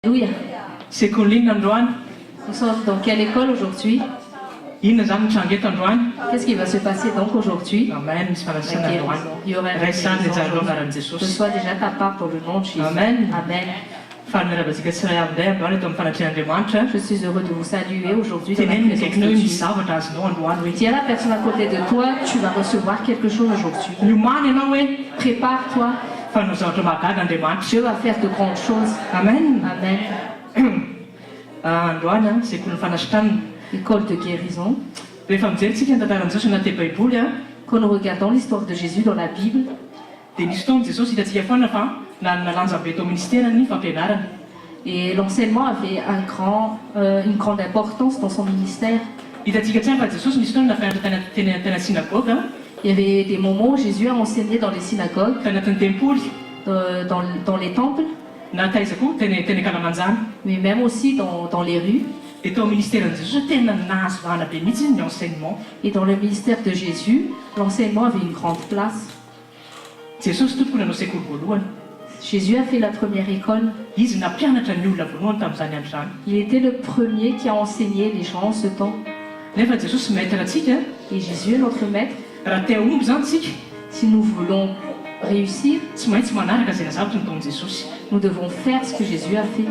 Alléluia. C'est Colline Andouane. Nous sommes dans quelle école aujourd'hui? Qu'est-ce qui va se passer donc aujourd'hui? Amen. Il y aura une guérison aujourd'hui. Que soit déjà ta part pour le nom de Jésus. Amen. Amen. Je suis heureux de vous saluer aujourd'hui dans la présence de Dieu. Dis à la personne à côté de toi, tu vas recevoir quelque chose aujourd'hui. Prépare-toi. Dieu va faire de grandes choses. Amen. Amen. Androane sekoly ny fanasitranana. École de guérison. Rehefa mijery ny tantaran'i Jesosy anaty Baiboly Quand nous regardons l'histoire de Jésus dans la Bible, dia nisy fotoana Jesosy hitantsika foana fa nalanja be tao ministère ny fampianarana. et l'enseignement avait une grande importance dans son ministère. Hitantsika tsara fa Jesosy nisy fotoana nafianatra teny synagogue, Il y avait des moments où Jésus a enseigné dans les synagogues, tanatin'ny tempoly, dans les temples, na taiza koa teny Kalamanjana. mais même aussi dans les rues. Dia tao ministèren'i Jesosy tena nahazo vahana be mihitsy ny enseignement. Et dans le ministère de Jésus, l'enseignement avait une grande place. Jesosy tompoko nanao sekoly voalohany. Jésus a fait la première école. Izy nampianatra ny olona voalohany tamin'izany andro izany. Il était le premier qui a enseigné les gens en ce temps. Nefa Jesosy maître antsika, Et Jésus est notre maître. raha te aomby izany tsika, Si nous voulons réussir, tsy maintsy manaraka izay nazavatra nataon'i Jesosy. nous devons faire ce que Jésus a fait.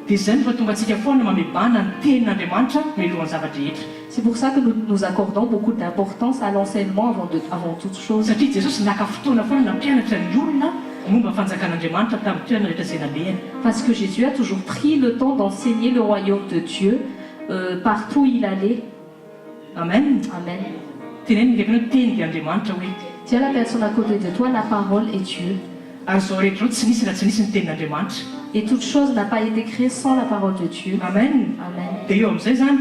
Dia izany fa tonga antsika foana mamebana ny tenin'Andriamanitra mialohan'ny zavatra rehetra. C'est pour ça que nous accordons beaucoup d'importance à l'enseignement avant toute chose. Satria Jesosy naka fotoana foana nampianatra ny olona momba ny fanjakan'Andriamanitra tamin'ny toerana rehetra izay nalehany. Parce que Jésus a toujours pris le temps d'enseigner le royaume de Dieu partout où il allait. Amen. Amen. Teneny ndraiky anao teny dia Andriamanitra hoe Dis à la personne à côté de toi, la parole est Dieu. ary izao rehetra izao tsy nisy raha tsy nisy ny tenin'Andriamanitra. Et toute chose n'a pas été créée sans la parole de Dieu. Amen. Amen. Dia eo amin'izay zany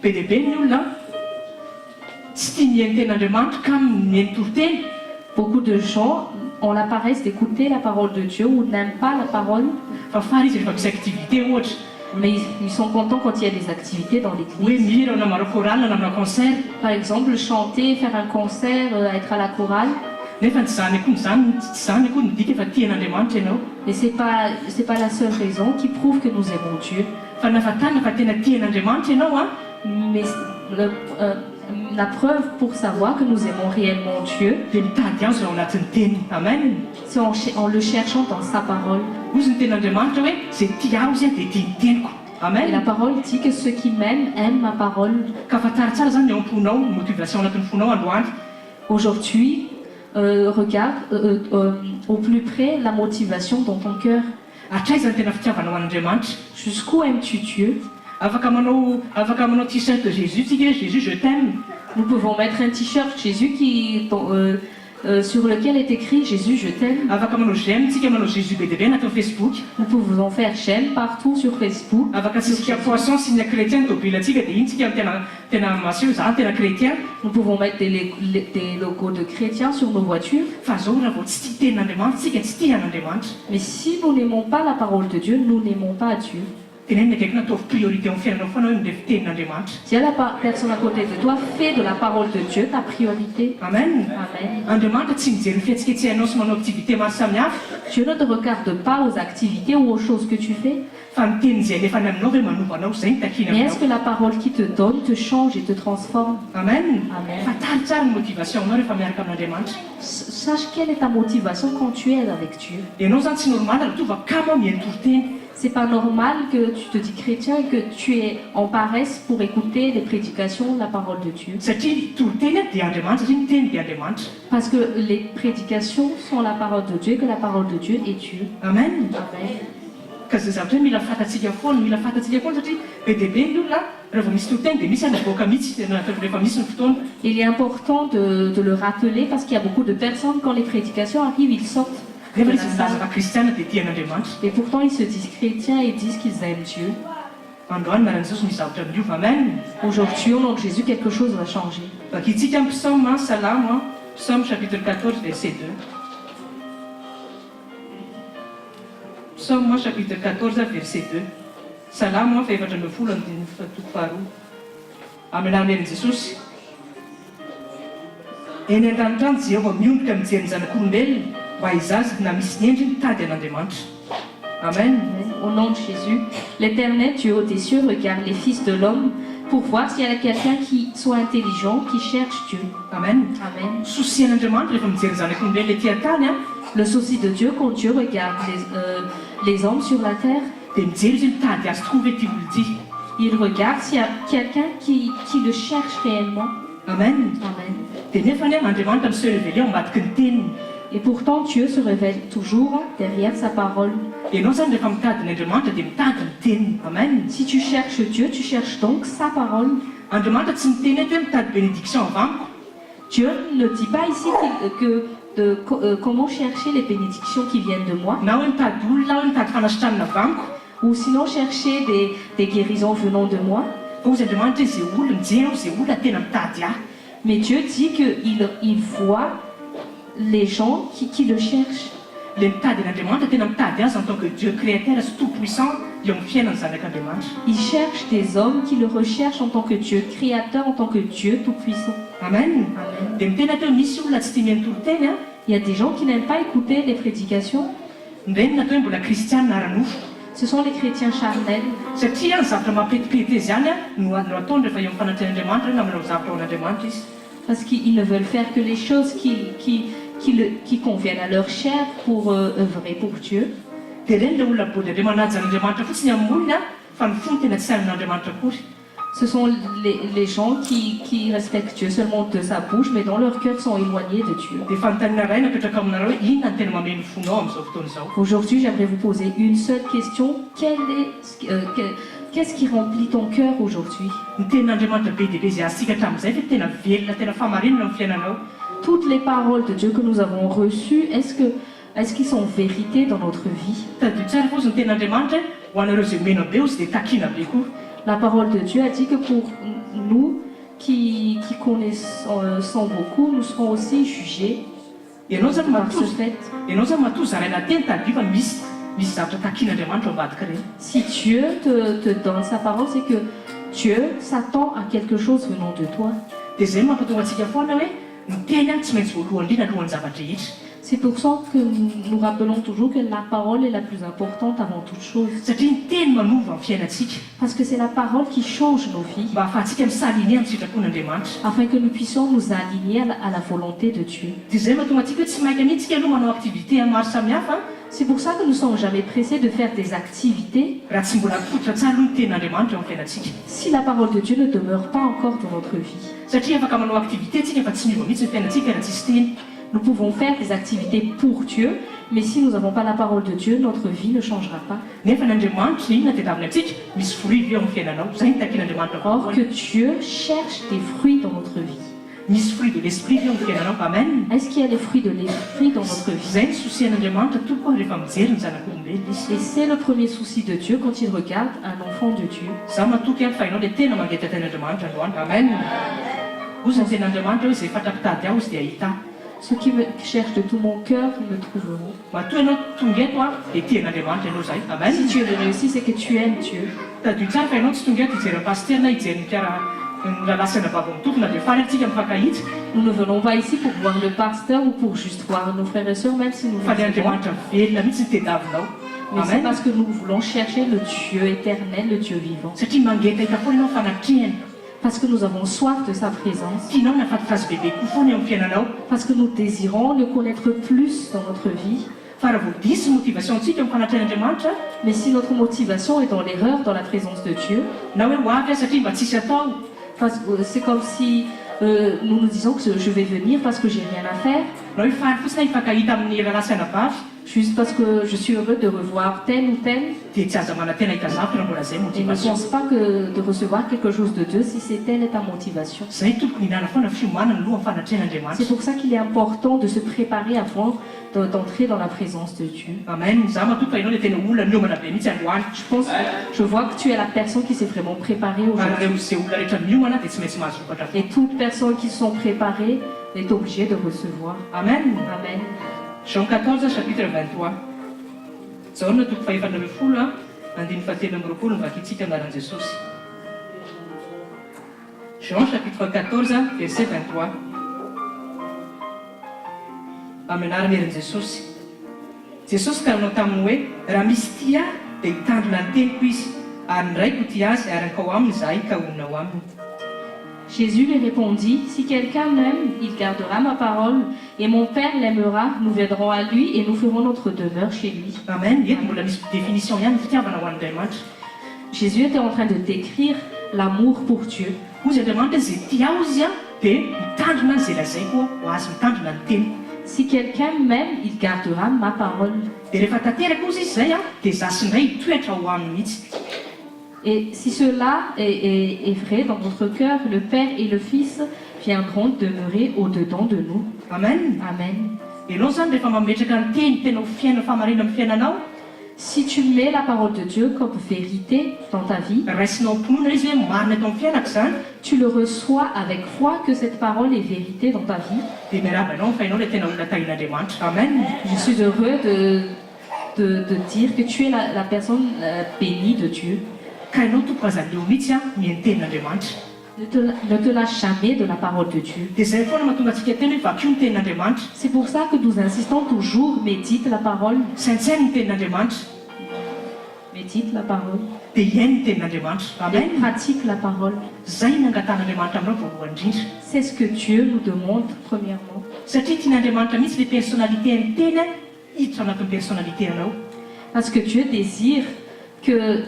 be lehibe ny olona tsy tia mihaino tenin'Andriamanitra ka mihaino toroteny. Beaucoup de gens ont la paresse d'écouter la parole de Dieu ou n'aiment pas la parole, Fa fary izy rehefa misy activité ohatra mais ils sont contents quand il y a des activités dans hoe l'église. mihira na manao chorale na manao concert. Par exemple, chanter, faire un concert, être à la chorale. Nefa tsy zany akoa tsy zany akoa ny dika efa tian'Andriamanitra ianao. Mais c'est pas la seule raison qui prouve que nous aimons Dieu. Fa nafatana fa tena tian'Andriamanitra ianao Mais la preuve pour savoir que nous aimons réellement Dieu, dia mitady azy ao anatin'ny teny. Amen. c'est en le cherchant dans sa parole. Ozy ny tenin'Andriamanitra hoe zay tia aho izy dia tia ny teniko. Et la Amen. parole dit que ceux qui m'aiment aiment ma parole. Ka fatary tsara zany ny ao am-ponao motivation anatin'ny fonao androany. Aujourd'hui, regarde au plus près la motivation dans ton cœur. Hatraiza ny tena fitiavanao an'Andriamanitra. Jusqu'où aimes-tu Dieu? Afaka manao t-shirt Jésus tsika, Jésus je t'aime. Nous pouvons mettre un t-shirt Jésus sur lequel est écrit Jésus, je t'aime. Afaka manao j'aime tsika, manao Jésus be dia be natao Facebook. Nous pouvons faire j'aime partout sur Facebook. Afaka tsisika poisson signe chrétien tobilatsika dia iny tsika tena maseho za tena chrétien. Nous pouvons mettre des logos de chrétiens sur nos voitures. Fa zao raha vao tsy tia tenin'Andriamanitra tsika tsy tia an'Andriamanitra. Mais si nous n'aimons pas la parole de Dieu, nous n'aimons pas Dieu. Teneny akaiky nataovy priorité amin'ny fiainanao foana hoe mindrefy tenin'Andriamanitra. Si à la personne à côté de toi fait de la parole de Dieu ta priorité. Amen. Amen. Andriamanitra tsy mijery ny fihetsiketsehanao sy manao activité maro samihafa Dieu ne te regarde pas aux activités ou aux choses que tu fais, fa ny teny izay alefa ny aminao hoe manovanao zay ny takina mais est-ce aminao. que la parole qui te donne te change et te transforme? Amen. Amen. Fatary tsara ny motivation anao rehefa miaraka amin'Andriamanitra. Sache quelle est ta motivation quand tu es avec Dieu. Ianao zany tsy normal raha tovaka kamo mihaino toroteny. C'est pas normal que tu te dis chrétien et que tu es en paresse pour écouter les prédications, la parole de Dieu. Satria toroteny dia Andriamanitra satria ny teny dia Andriamanitra. Parce que les prédications sont la parole de Dieu, que la parole de Dieu est Dieu. Amen. Amen. Ka zay zavatra hoe mila fantatsika foana satria be dia be ny olona raha vao misy toroteny dia misy anaboaka mihitsy rehefa misy ny fotoana. Il est important de le rappeler parce qu'il y a beaucoup de personnes, quand les prédications arrivent, ils sortent de Nefa la izy salle. zazaka kristiana dia tian'Andriamanitra. Et pourtant, ils se disent chrétiens et disent qu'ils aiment Dieu. Androany maran'i Jesosy misy zavatra miova. Amen. Aujourd'hui, au nom de Jésus, quelque chose va changer. Vakitsika amin'ny psaume salamo psaume chapitre 14 verset 2. Psaume chapitre 14 verset 2. Salamo fa efatra ambin'ny folo andiny toko faharoa. Amin'ny anaran'i Jesosy. Eny an-tranotrano Jehova miondrika mijery ny zanak'olombelona mba hizazy na misy ny endriny tady an'Andriamanitra. Amen. Au nom de Jésus, l'Éternel, Dieu haut des cieux, regarde les fils de l'homme pour voir s'il y a quelqu'un qui soit intelligent, qui cherche Dieu. Amen. Amen. Soucian'Andriamanitra rehefa mijery zanak'olombelona ety an-tany a, Le souci de Dieu, quand Dieu regarde les hommes sur la terre, dia mijery izy mitady azy tokoa ve ty olo ity. il regarde s'il y a quelqu'un qui le cherche réellement. Amen. Amen. Dia nefany a Andriamanitra miseho révélé ao ambadiky ny teniny. Et pourtant, Dieu se révèle toujours derrière sa parole. Ianao zany rehefa mitady ny Andriamanitra dia mitady ny teniny. Amen. Si tu cherches Dieu, tu cherches donc sa parole. Andriamanitra tsy miteny eto hoe mitady bénédiction avy amiko. Dieu ne dit pas ici comment chercher les bénédictions qui viennent de moi, Na hoe mitady olona hoe mitady fanasitranana avy amiko. ou sinon chercher des guérisons venant de moi. Fa ozy Andriamanitra hoe izay olona mijery aho izay olona tena mitady ahy. Mais Dieu dit qu'il voit les gens qui le cherchent. Le mitady an'Andriamanitra tena mitady azy en tant que Dieu créateur sy tout-puissant eo amin'ny fiainany zanak'Andriamanitra. Il cherche des hommes qui le recherchent en tant que Dieu créateur, en tant que Dieu tout-puissant. Amen. Amen. Dia miteny atao misy olona tsy tia mianontolo teny a. Il y a des gens qui n'aiment pas écouter les prédications. Ireny natao hoe mbola kristianina ara-nofo. Ce sont les chrétiens charnels. Satria ny zavatra mampetipety zany a no ataony rehefa eo amin'ny fananten'Andriamanitra na manao zavatra ao an'Andriamanitra izy. Parce qu'ils ne veulent faire que les choses qui conviennent à leur chair pour œuvrer pour Dieu. Dia ireny le olona body indray manaja an'Andriamanitra fotsiny amin'ny olona fa ny fony tena tsy sain'Andriamanitra akory. Ce sont les gens qui respectent Dieu seulement de sa bouche, mais dans leur cœur sont éloignés de Dieu. Dia fanontaniana iray napetraka aminareo hoe inona ny tena mameno fonao amin'izao fotoana izao. Aujourd'hui, j'aimerais vous poser une seule question. Qu'est-ce qui remplit ton cœur aujourd'hui? Ny tenin'Andriamanitra be dia be izay azontsika hatramin'izay fa tena velona tena famarinana amin'ny fiainanao. Toutes les paroles de Dieu que nous avons reçues, est-ce qu'ils sont vérité dans notre vie? Tadio tsara fotsiny ny tenin'Andriamanitra ho anareo izay mena be ozy dia takiana be koa. La parole de Dieu a dit que pour nous qui connaissons beaucoup, nous serons aussi jugés Ianao zany par ce matozy fait. ianao zany matozy zaraina teny tadio fa misy zavatra takian'Andriamanitra ao ambadika ireny. Si Dieu te donne sa parole, c'est que Dieu s'attend à quelque chose venant de toi. Dia izay mampatonga antsika foana hoe ny teny a tsy maintsy voalohany indrindra alohan'ny zavatra rehetra. C'est pour ça que nous rappelons toujours que la parole est la plus importante avant toute chose. Satria ny teny manova amin'ny fiainantsika Parce que c'est la parole qui change nos vies, mba ahafahantsika misaliny amin'ny sitrapon'Andriamanitra. afin que nous puissions nous aligner à la volonté de Dieu. Dia izay mahatonga antsika hoe tsy maika mihitsika aloha manao activité maro samihafa C'est pour ça que nous ne sommes jamais pressés de faire des activités raha tsy mbola mifototra tsara aloha ny tenin'Andriamanitra eo amin'ny fiainantsika. si la parole de Dieu ne demeure pas encore dans notre vie. Satria afaka manao activité tsika fa tsy miova mihitsy ny fiainantsika raha tsisy teny. Nous pouvons faire des activités pour Dieu, mais si nous n'avons pas la parole de Dieu, notre vie ne changera pas. Nefa n'Andriamanitra inona tedavina antsika misy fruit eo amin'ny fiainanao. Izay ny takian'Andriamanitra Or que Dieu cherche des fruits dans notre vie. misy fruit de l'esprit eo amin'ny fiainanao. Amen. Est-ce qu'il y a des fruits de l'esprit dans notre vie? Izay ny soucian'Andriamanitra tokoa rehefa mijery ny zanak'olombelona izy. Et c'est le premier souci de Dieu quand il regarde un enfant de Dieu. Za matoky fa ianao le tena mangeta ten'Andriamanitra androany. Amen. Ozy ny ten'Andriamanitra hoe izay fatra-pitady aho izy dia ahita. Ceux qui me cherchent de tout mon cœur me trouveront. Matoa ianao tonga eto a dia tian'Andriamanitra ianao zay. Amen. Si tu es venu ici, c'est que tu aimes Dieu. Tadio tsara fa ianao tsy tonga eto hijery paster na hijery ny lalasana vavy amin'ny tompona dia faly antsika mifankahitra. Nous ne venons pas ici pour voir le pasteur ou pour juste voir nos frères et sœurs, même si nous Fa les ny aimons. Andriamanitra velona mihitsy ny tedavinao. Mais c'est Amen. parce que nous voulons chercher le Dieu éternel, le Dieu vivant. Satria mangeta hita foana ianao fanatrehany. Parce que nous avons soif de sa présence. Tianao na fatifazy bebe koa foana eo amin'ny fiainanao. Parce que nous désirons le connaître plus dans notre vie. Fa raha voadisy motivationtsika eo amin'ny fanatrehan'Andriamanitra Mais si notre motivation est dans l'erreur, dans la présence de Dieu, na hoe ho avy a satria mba tsisy atao. c'est comme si nous nous disons que je vais venir parce que j'ai rien à faire, Na hoe faly fotsiny hifankahita amin'ny lalasana vavy juste parce que je suis heureux de revoir tel ou tel. dia tsy aza manantena hita zavatra raha mbola zay Et ne motivation. pense pas que de recevoir quelque chose de Dieu si c'est telle est ta motivation. Zay tokony hinana foana fiomanana aloha amin'ny fanatrehan'Andriamanitra. C'est pour ça qu'il est important de se préparer avant d'entrer dans la présence de Dieu. Amen. Za matoky fa ianao le tena olona miomana be mihitsy androany. Je vois que tu es la personne qui s'est vraiment préparée Ary aujourd'hui. reo izay olona rehetra miomana dia tsy maintsy mahazo vokatra fo. Et toute personne qui sont préparées est obligée de recevoir. Amen. Amen. Jean 14 chapitre 23. Zao no toko faefatra ambin'ny folo a andiny fahatelo amby roapolo ny vakitsika anaran'i Jesosy. Jean chapitre 14 verset 23. Amin'ny anaran'i Jesosy. jesosy ka nanao taminy hoe raha misy ty ahy dia hitandrona ny teniko izy ary ndraiko ty azy ary ankao aminy zahay ka onao aminy. Jésus lui répondit, si quelqu'un m'aime, il gardera ma parole, et mon Père l'aimera, nous viendrons à lui et nous ferons notre demeure chez lui. Amen. Mbola misy définition ihany fitiavana ho an'Andriamanitra. Jésus était en train de décrire l'amour pour Dieu. Hozy Andriamanitra zay tia izy a dia mitandrina izay lazaiko ho azy mitandrina ny teniko. Si quelqu'un m'aime, il gardera ma parole. Dia rehefa tanteraka ozy izy zay a dia zasy indray hitoetra ho aminy mihitsy. Et si cela est vrai dans votre cœur, le Père et le Fils viendront demeurer au-dedans de nous. Amen. Amen. Ianao zany rehefa mametraka ny teny tena ho fiaina famarina amin'ny fiainanao, si tu mets la parole de Dieu comme vérité dans ta vie, raisinao mponina izy hoe marina eto amin'ny fiainako zany, tu le reçois avec foi que cette parole est vérité dans ta vie. dia miaraba ianao fa ianao ilay tena olona tahin'Andriamanitra. Amen. Je suis heureux de dire que tu es la personne bénie de Dieu. Ka ianao tompo azaleo mihitsy a mihaino tenin'Andriamanitra. Ne te lâche jamais de la parole de Dieu. Dia zay foana mahatonga antsika teny hoe vakio ny tenin'Andriamanitra. C'est pour ça que nous insistons toujours, médite la parole. Saintsainy ny tenin'Andriamanitra. Médite la parole. Dia iaino ny tenin'Andriamanitra. Et Amen. pratique la parole. Zay nangatan'Andriamanitra aminao voalohany indrindra. C'est ce que Dieu nous demande premièrement. Satria tian'Andriamanitra mihitsy ilay personnalité ny teny hiditra anatin'ny personnalité anao. Parce que Dieu désire que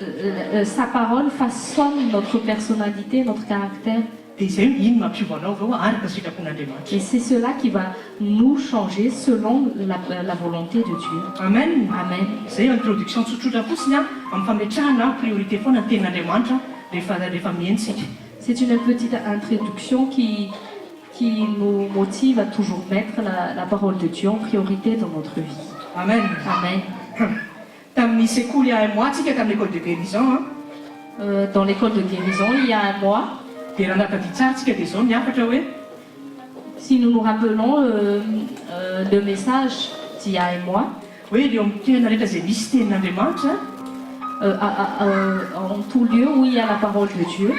sa parole façonne notre personnalité, notre caractère. Dia izay iny mampiova anao avao araka ny sitrapon'Andriamanitra. Et c'est cela qui va nous changer selon la volonté de Dieu. Amen. Amen. Zay introduction tsotsotra fotsiny a amin'ny fametrahana priorité foana ny tenin'Andriamanitra rehefa mihaintsika. C'est une petite introduction qui nous motive à toujours mettre la parole de Dieu en priorité dans notre vie. Amen. Amen. Tamin'ny sekoly un mois tsika tamin'ny école de guérison. Dans l'école de guérison, il y a un mois, Dia raha natadia tsara tsika dia zao niafatra hoe si nous nous rappelons le message d'il y a un mois, eo amin'ny toerana rehetra izay misy tenin'Andriamanitra en tout lieu où il y a la parole de Dieu,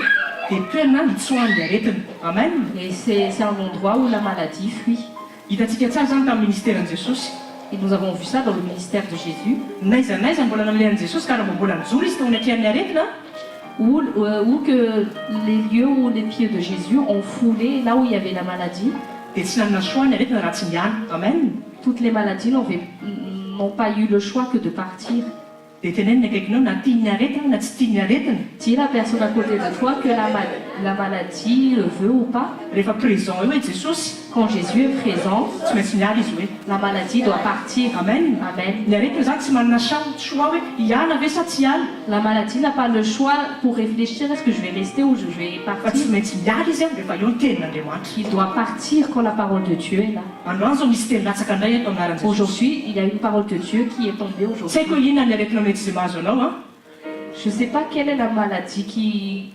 dia toerana hitsoan'ny aretina. Amen. et c'est un endroit où la maladie fuit. Hitantsika tsara zany tamin'ny ministèren'i Jesosy. Et nous avons vu ça dans le ministère de Jésus, Naiza mbola namelan'i Jesosy ka raha mbola nijoro izy tao anatrihan'ny aretina, où que les lieux où les pieds de Jésus ont foulé, là où il y avait la maladie, dia tsy nanana choix ny aretina raha tsy niany. Amen. toutes les maladies n'ont pas eu le choix que de partir. Dia teneniny akaikinao na tiany aretina na tsy tiany aretina, Dis la personne à côté de toi que la maladie le veut ou pas. rehefa présent eo hoe Jesosy, Quand Jésus est présent, tsy maintsy miala izy hoe. la maladie doit partir. Amen. Amen. Ny aretina zany tsy manana choix hoe hiala ve sa tsy hiala, La maladie n'a pas le choix pour réfléchir, est-ce que je vais rester ou je vais fa tsy partir. maintsy miala izy a rehefa eo ny tenin'Andriamanitra. Il doit partir quand la parole de Dieu est là. Androany zao misy teny latsaka indray eto anaran'i Jesosy. Aujourd'hui, il y a une parole de Dieu qui est tombée Tsy aujourd'hui. haiko hoe inona ny aretina mety izay mahazo anao a. Je ne sais pas quelle est la maladie qui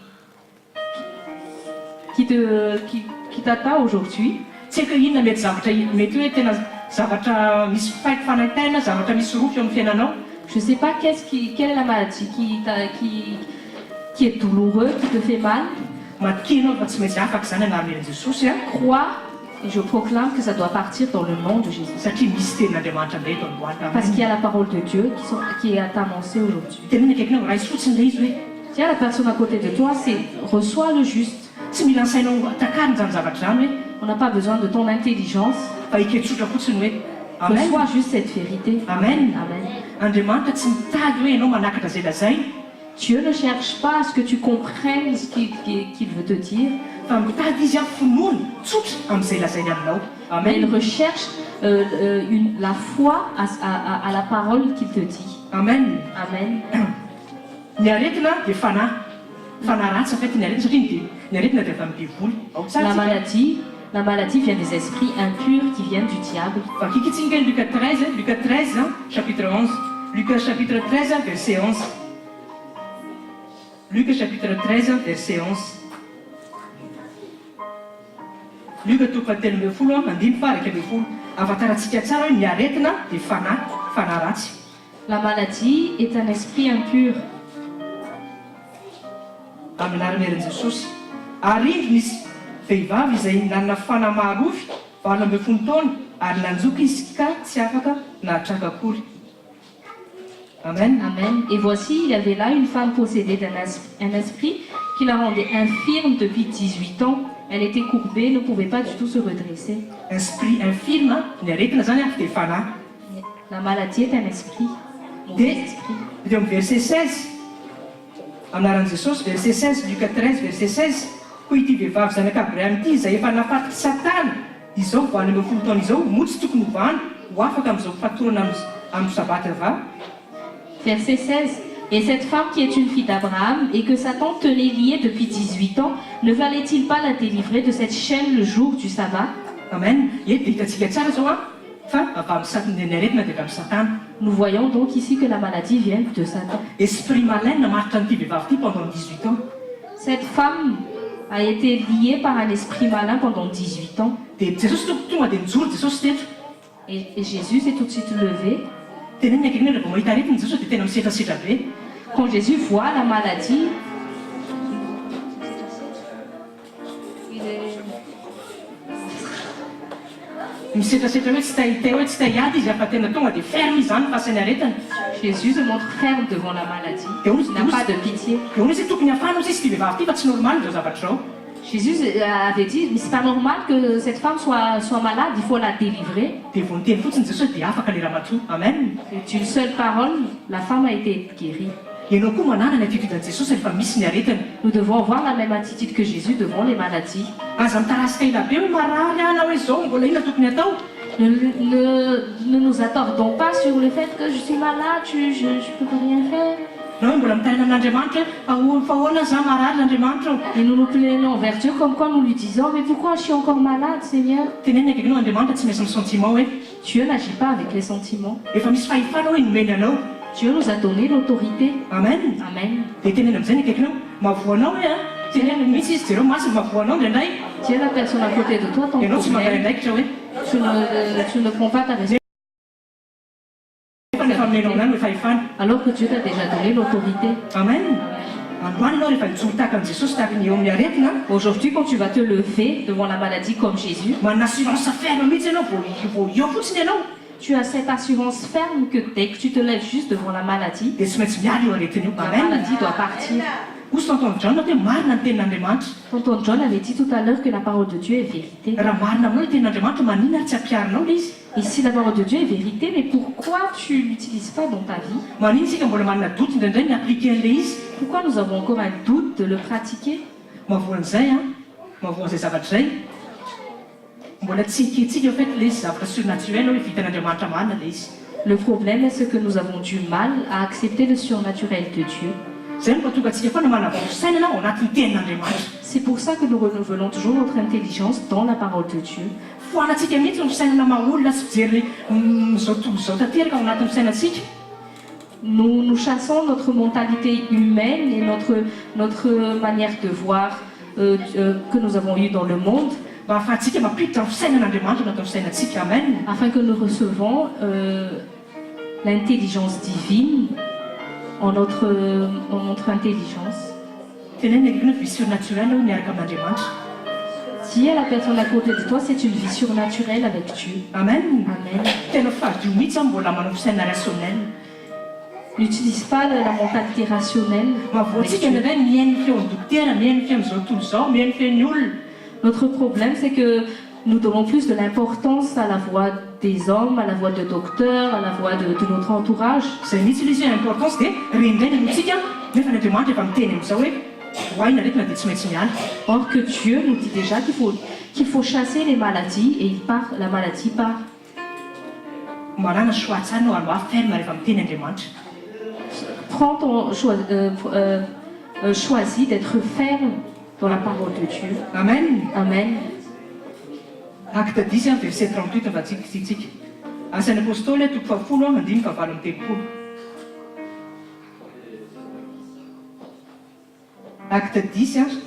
t'atteint aujourd'hui. Tsy haiko hoe inona mety zavatra mety hoe tena zavatra misy faiky fanaitaina, zavatra misy rofy eo amin'ny fiainanao. Je ne sais pas quelle est la maladie qui est douloureuse, qui te fait mal. Matianao fa tsy maintsy afaka zany anaran'i Jesosy a, Crois et je proclame que ça doit partir dans le nom de Jésus. satria misy tenin'Andriamanitra indray eto androany. Parce qu'il y a la parole de Dieu qui est annoncée aujourd'hui. Teneny akaikinao raha izy fotsiny ilay izy hoe Tiens, la personne à côté de toi, c'est reçois le juste. tsy mila ansainao takariny zany zavatra zany hoe On n'a pas besoin de ton intelligence. fa iketsotra fotsiny hoe amen. Reçois juste cette vérité. Amen. Amen. Andriamanitra tsy mitady hoe ianao manakatra zay lazay, Dieu ne cherche pas à ce que tu comprennes ce qu'il veut te dire, fa mitady izy a finoany tsotra amin'izay lazainy aminao. mais il Amen. recherche la foi à la parole qu'il te dit. Amen. Amen. Ny aretina dia fanahy ratsy en fait ny aretina satria ny aretina dia avy amin'ny diavoly. Ao tsara tsika. La maladie vient des esprits impurs qui viennent du diable. Fa kikitsika Lucas 13 chapitre 11. Lucas chapitre 13 verset 11. Lucas chapitre 13 verset 11. Lucas toko fahatelo ambin'ny folo mandiny fa raika ambin'ny folo. Ahafantarantsika tsara hoe ny aretina dia fanahy ratsy. La maladie est un esprit impur. Amin'ny anaran'i Jesosy. Ary indro nisy vehivavy izay nanana fanahy maharofy 25 taona ary nanjoka izy ka tsy afaka nahatraka akory. Amen. Amen. Et voici, il y avait là une femme possédée d'un esprit qui la rendait infirme depuis 18 ans. Elle était courbée, ne pouvait pas du tout se redresser. Esprit infirme, ny aretina zany dia fanahy. La maladie est un esprit. Mauvais esprit. Dia amin'ny verset 16. Anaran'i Jesosy, verset 16, Luka 13, verset 16. Hoy ity vehivavy zanaka Abraham ity izay efa nafaty Satana. Izao voany amin'ny folo taona izao, motsy tokony hovany, ho afaka amin'izao fatorana amin'ny sabata va. Verset 16. Et cette femme qui est une fille d'Abraham et que Satan tenait liée depuis 18 ans, ne fallait-il pas la délivrer de cette chaîne le jour du sabbat? Amen. Hitatsika tsara zao a. Fa avy amin'ny Satana ny aretina dia avy amin'ny Satana. Nous voyons donc ici que la maladie vient de Satan. Esprit malin namaritra an'ity vehivavy ity pendant 18 ans. Cette femme a été liée par un esprit malin pendant 18 ans. Dia Jesosy tonga dia nijoro Jesosy teto. Et Jésus s'est tout de suite levé. Tenenina akaiky rehefa mahita aretina Jesosy dia tena misetrasetra be. Quand Jésus voit la maladie, misetrasetra hoe tsy tahita hoe tsy tahiady izy afa tena tonga dia ferme izy zany fasany aretina. Jésus se montre ferme devant la maladie. Il n'a pas de pitié. Dia hono izy tokony hafana izy ity vehivavy ity fa tsy normal izao zavatra zao. Jésus avait dit, mais c'est pas normal que cette femme soit malade, il faut la délivrer. Dia vao niteny fotsiny Jesosy dia afaka ilay ramatoa. Amen. C'est une seule parole, la femme a été guérie. Ianao koa manana ny attitude-n'i Jesosy rehefa misy ny aretina. Nous devons avoir la même attitude que Jésus devant les maladies. Aza mitarasika ila be hoe marary ana hoe zao mbola inona tokony atao. Ne nous attardons pas sur le fait que je suis malade, je ne peux rien faire. Na hoe mbola mitarina amin'Andriamanitra fa ahoana za marary l'Andriamanitra. Et nous nous plaignons vers Dieu comme quoi nous lui disons, mais pourquoi je suis encore malade, Seigneur? Tenenina akaikinao Andriamanitra tsy maintsy amin'ny sentiment hoe Dieu n'agit pas avec les sentiments. efa misy fahefana hoe nomeny anao. Dieu nous a donné l'autorité. Amen. Amen. Dia tenena amin'izay ny akaikinao mavoanao hoe a tenena mihitsy izy jereo masiny mavoanao indraindray. Tiens la personne à côté de toi, ton Ianao tsy problème. mandraindraikitra hoe Tu ne prends pas ta responsabilité. efa menao anany hoe fahefana. Alors que Dieu t'a déjà donné l'autorité. Amen. Androany ianao rehefa nijoro tahaka an'i Jesosy tahaka ny eo amin'ny aretina. Aujourd'hui, quand tu vas te lever devant la maladie comme Jésus, manana assurance ferme mihitsy ianao vao eo fotsiny ianao. tu as cette assurance ferme que dès que tu te lèves juste devant la maladie, dia tsy maintsy miala eo aretina io. la Amen. maladie doit partir. Ozy tonton John hoe marina ny tenin'Andriamanitra. Tonton John avait dit tout à l'heure que la parole de Dieu est vérité. Raha marina aminao ny tenin'Andriamanitra manina ary tsy ampiarinao ilay izy. Et si la parole de Dieu est vérité, mais pourquoi tu ne l'utilises pas dans ta vie? Manina isika mbola manana doute indraindray ny appliquer an'ilay izy. Pourquoi nous avons encore un doute de le pratiquer? Mavoan'izay a mavoan'izay zavatra izay mbola tsy iketsika fait ilay izy zavatra surnaturel hoe vitan'Andriamanitra marina ilay izy. Le problème, c'est que nous avons du mal à accepter le surnaturel de Dieu. Zay no mahatonga antsika foana manavao saina ao anatin'ny tenin'Andriamanitra. C'est pour ça que nous renouvelons toujours notre intelligence dans la parole de Dieu. Foanantsika mihitsy ny fisainana maha-olona sy fijery zao tontolo zao tanteraka ao anatin'ny fisainantsika. Nous chassons notre mentalité humaine et notre manière de voir que nous avons eue dans le monde, mba ahafahantsika mampiditra ny fisainan'Andriamanitra natao fisainantsika. Amen. afin que nous recevons l'intelligence divine en notre intelligence. Tenenina akaiky hoe vie surnaturelle hoe miaraka amin'Andriamanitra. Si à la personne à côté de toi, c'est une vie surnaturelle avec Dieu. Amen. Amen. Tena fifadio mihitsy aho mbola manao fisaina rationnelle. N'utilise pas la mentalité rationnelle. Mavoantsika indraindray mihaino feon'ny dokotera, mihaino feo amin'izao tontolo izao, mihaino feon'ny olona. Notre problème, c'est que nous donnons plus de l'importance à la voix des hommes, à la voix de docteurs, à la voix de notre entourage. Zay mihitsy ilay izy importance dia rendraina mihitsika nefa ny Andriamanitra efa miteny amin'izao hoe hoaina aretina dia tsy maintsy miala. Or que Dieu nous dit déjà qu'il faut chasser les maladies et la maladie part. Manana choix tsara no hanao ferme rehefa miteny Andriamanitra. Choisis d'être ferme dans la parole de Dieu. Amen. Amen. Acte 10 verset 38 mba tsika. Asan'ny apôstôly toko 10 andimy ka 7 amby telopolo. Acte 10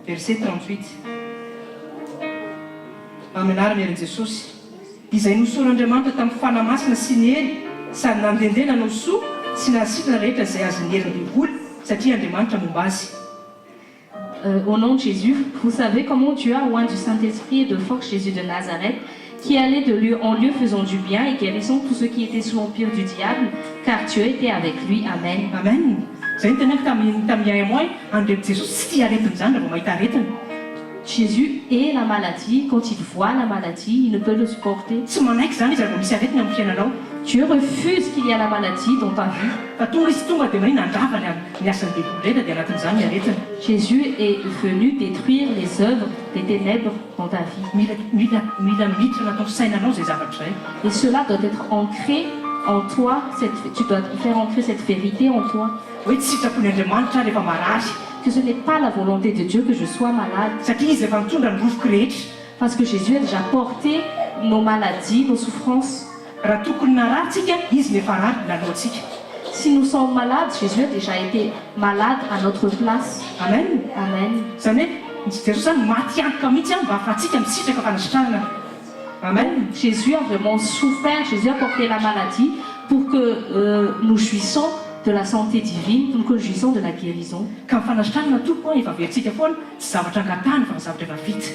verset 38. Amin'ny anarany eran'i Jesosy izay nosoran'Andriamanitra tamin'ny fanamasina sy ny hery sady nandendena nanao soa sy nahasitrana rehetra izay azo ny herin'ny voly satria Andriamanitra momba azy. Au nom de Jésus, vous savez comment Dieu a oint du Saint-Esprit et de force Jésus de Nazareth, qui allait de lieu en lieu faisant du bien et guérissant tous ceux qui étaient sous l'empire du diable, car Dieu était avec lui. Amen. Amen. Zay teneniko tamin'ny moi andreo Jesosy tsy tia aretiny zany raha vao mahita aretiny. Jésus est la maladie. Quand il voit la maladie, il ne peut le supporter. Tsy manaiky zany izy raha vao misy aretiny amin'ny fiainanao. Dieu refuse qu'il y a la maladie dans ta vie. Fa tonga izy tonga dia mahay nandravany ny asan'ny devoldreta dia anatin'izany ny aretiny. Jésus est venu détruire les œuvres des ténèbres dans ta vie. Mila miditra natao sainanao zay zavatra zay. Et cela doit être ancré en toi. Tu dois faire ancrer cette vérité en toi. Hoe tsy sitrapon'Andriamanitra rehefa marary. Que ce n'est pas la volonté de Dieu que je sois malade. Satria izy efa mitondra ny rovoka rehetra. Parce que Jésus a déjà porté nos maladies, nos souffrances. Raha tokony nararintsika izy nefa rary lalaontsika. Si nous sommes malades, Jésus a déjà été malade à notre place. Amen. Amen. Zany hoe Jesosy zany maty antoka mihitsy mba ahafahantsika misitraka fanasitrahana. Amen. Jésus a vraiment souffert, Jésus a porté la maladie pour que nous jouissons de la santé divine, pour que nous jouissons de la guérison. Ka ny fanasitrahana tompo efa averintsika foana tsy zavatra angatahany fa zavatra efa vita.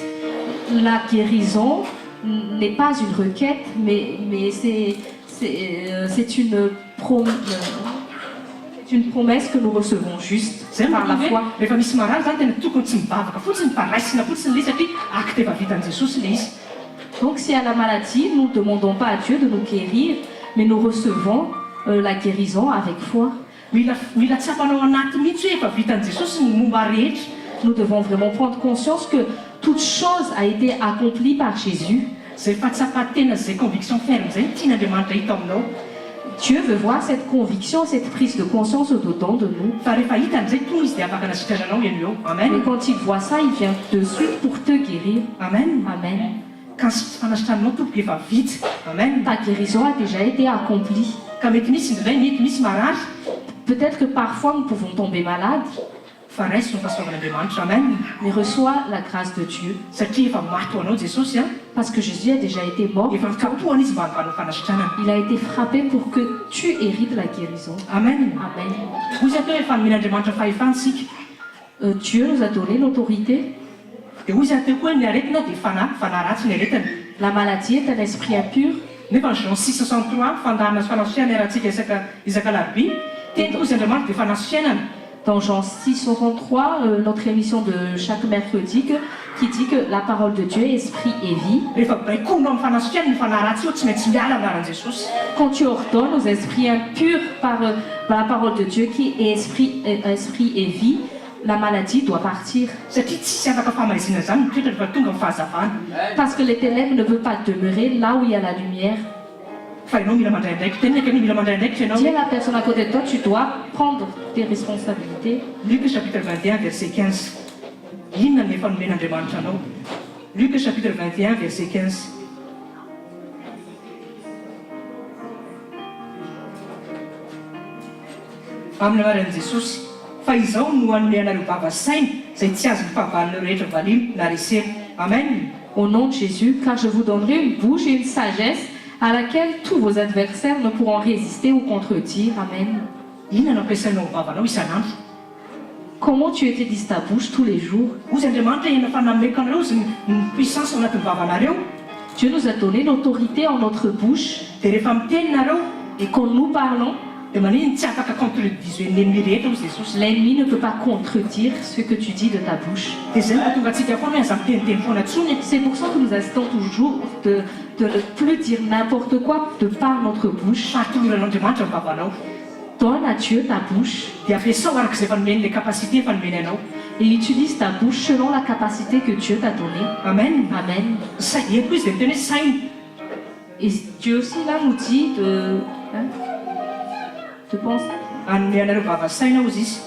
La guérison n'est pas une requête, mais c'est une promesse que nous recevons juste par la foi. Rehefa misy marary zany tena tokony tsy mibavaka fotsiny fa raisina fotsiny le satria akte efa vitan'i Jesosy le izy. Donc s'il y a la maladie, nous ne demandons pas à Dieu de nous guérir, mais nous recevons la guérison avec foi. Mila tsy hafanao anaty mihitsy hoe efa vitan'i Jesosy ny momba rehetra. Nous devons vraiment prendre conscience que toute chose a été accomplie par Jésus. Zay fahatsapatena zay conviction ferme zay tian'Andriamanitra hita aminao. Dieu veut voir cette conviction, cette prise de conscience au-dedans de nous. Fa rehefa hitan'izay tonga izy dia afaka anasitrananao eny eo. Amen. Et quand il voit ça, il vient de suite pour te guérir. Amen. Amen. Ka fanasitrananao tompoka efa vita. Amen. Ta guérison a déjà été accomplie. Ka mety misy indray mety misy marary. Peut-être que parfois nous pouvons tomber malades. Fa raisy no fahasoavan'Andriamanitra. Amen. Mais reçois la grâce de Dieu. Satria efa maty ho anao Jesosy. Parce que Jésus a déjà été mort. Efa kapohana izy mba hanovanao fanasitranana. Il a été frappé pour que tu hérites la guérison. Amen. Amen. Hoy izy atao hoe fanomen'Andriamanitra fahefansika. Dieu nous a donné l'autorité. Dia hoy izy atao koa ny aretina dia fanaratsy ny aretina. La maladie est un esprit impur. Nefa ny Jean 6:63 fandarana sy fanasiana iarahantsika isaka alarobia teny koa izy Andriamanitra dia fanasy fiainana. Dans Jean 6:63, notre émission de chaque mercredi, qui dit que la parole de Dieu est esprit et vie. Rehefa baikoinao amin'ny fanasy fiainana ny fanaratsy io tsy maintsy miala anaran'i Jesosy. Quand tu ordonnes aux esprits impurs par la parole de Dieu qui est esprit et vie, la maladie doit partir. Satria tsisy afaka famaizina zany mitoetra rehefa tonga amin'ny fahazavana. Parce que les ténèbres ne peuvent pas demeurer là où il y a la lumière. Fa ianao mila mandray ndraiky teny ndraiky mila mandray ndraiky ianao. Dis à la personne à côté de toi, tu dois prendre tes responsabilités. Luc chapitre 21 verset 15. Inona ny efa nomen'Andriamanitra anao? Luc chapitre 21 verset 15. Amin'ny anaran'i Jesosy, fa izao no hanome anareo vava saina izay tsy azo ny fahavalonareo rehetra valimo na resena. Amen. Au nom de Jésus, car je vous donnerai une bouche et une sagesse à laquelle tous vos adversaires ne pourront résister ou contredire. Amen. Inona no ampiasainao vavanao isanandro? Comment tu utilises ta bouche tous les jours? Hozy Andriamanitra ena fanameko anareo izy ny puissance ao anatin'ny vavanareo. Dieu nous a donné l'autorité en notre bouche. Dia rehefa miteny nareo, Et quand nous parlons, dia manino tsy afaka contredire n'ennemi rehetra hozy Jesosy. l'ennemi ne peut pas contredire ce que tu dis de ta bouche. Dia zay no tonga antsika foana hoe aza miteniteny foana tsony. C'est pour ça que nous incitons toujours de ne plus dire n'importe quoi de par notre bouche. Fatoloran'Andriamanitra ny vavanao. Donne à Dieu ta bouche Dia ampiasao arak'izay efa nomeny le capacité efa nomeny anao. et utilise ta bouche selon la capacité que Dieu t'a donnée. Amen. Amen. Sahieko izy dia miteny hoe saina. Et Dieu aussi là nous dit de penser. Hanome anareo vava saina hozy izy.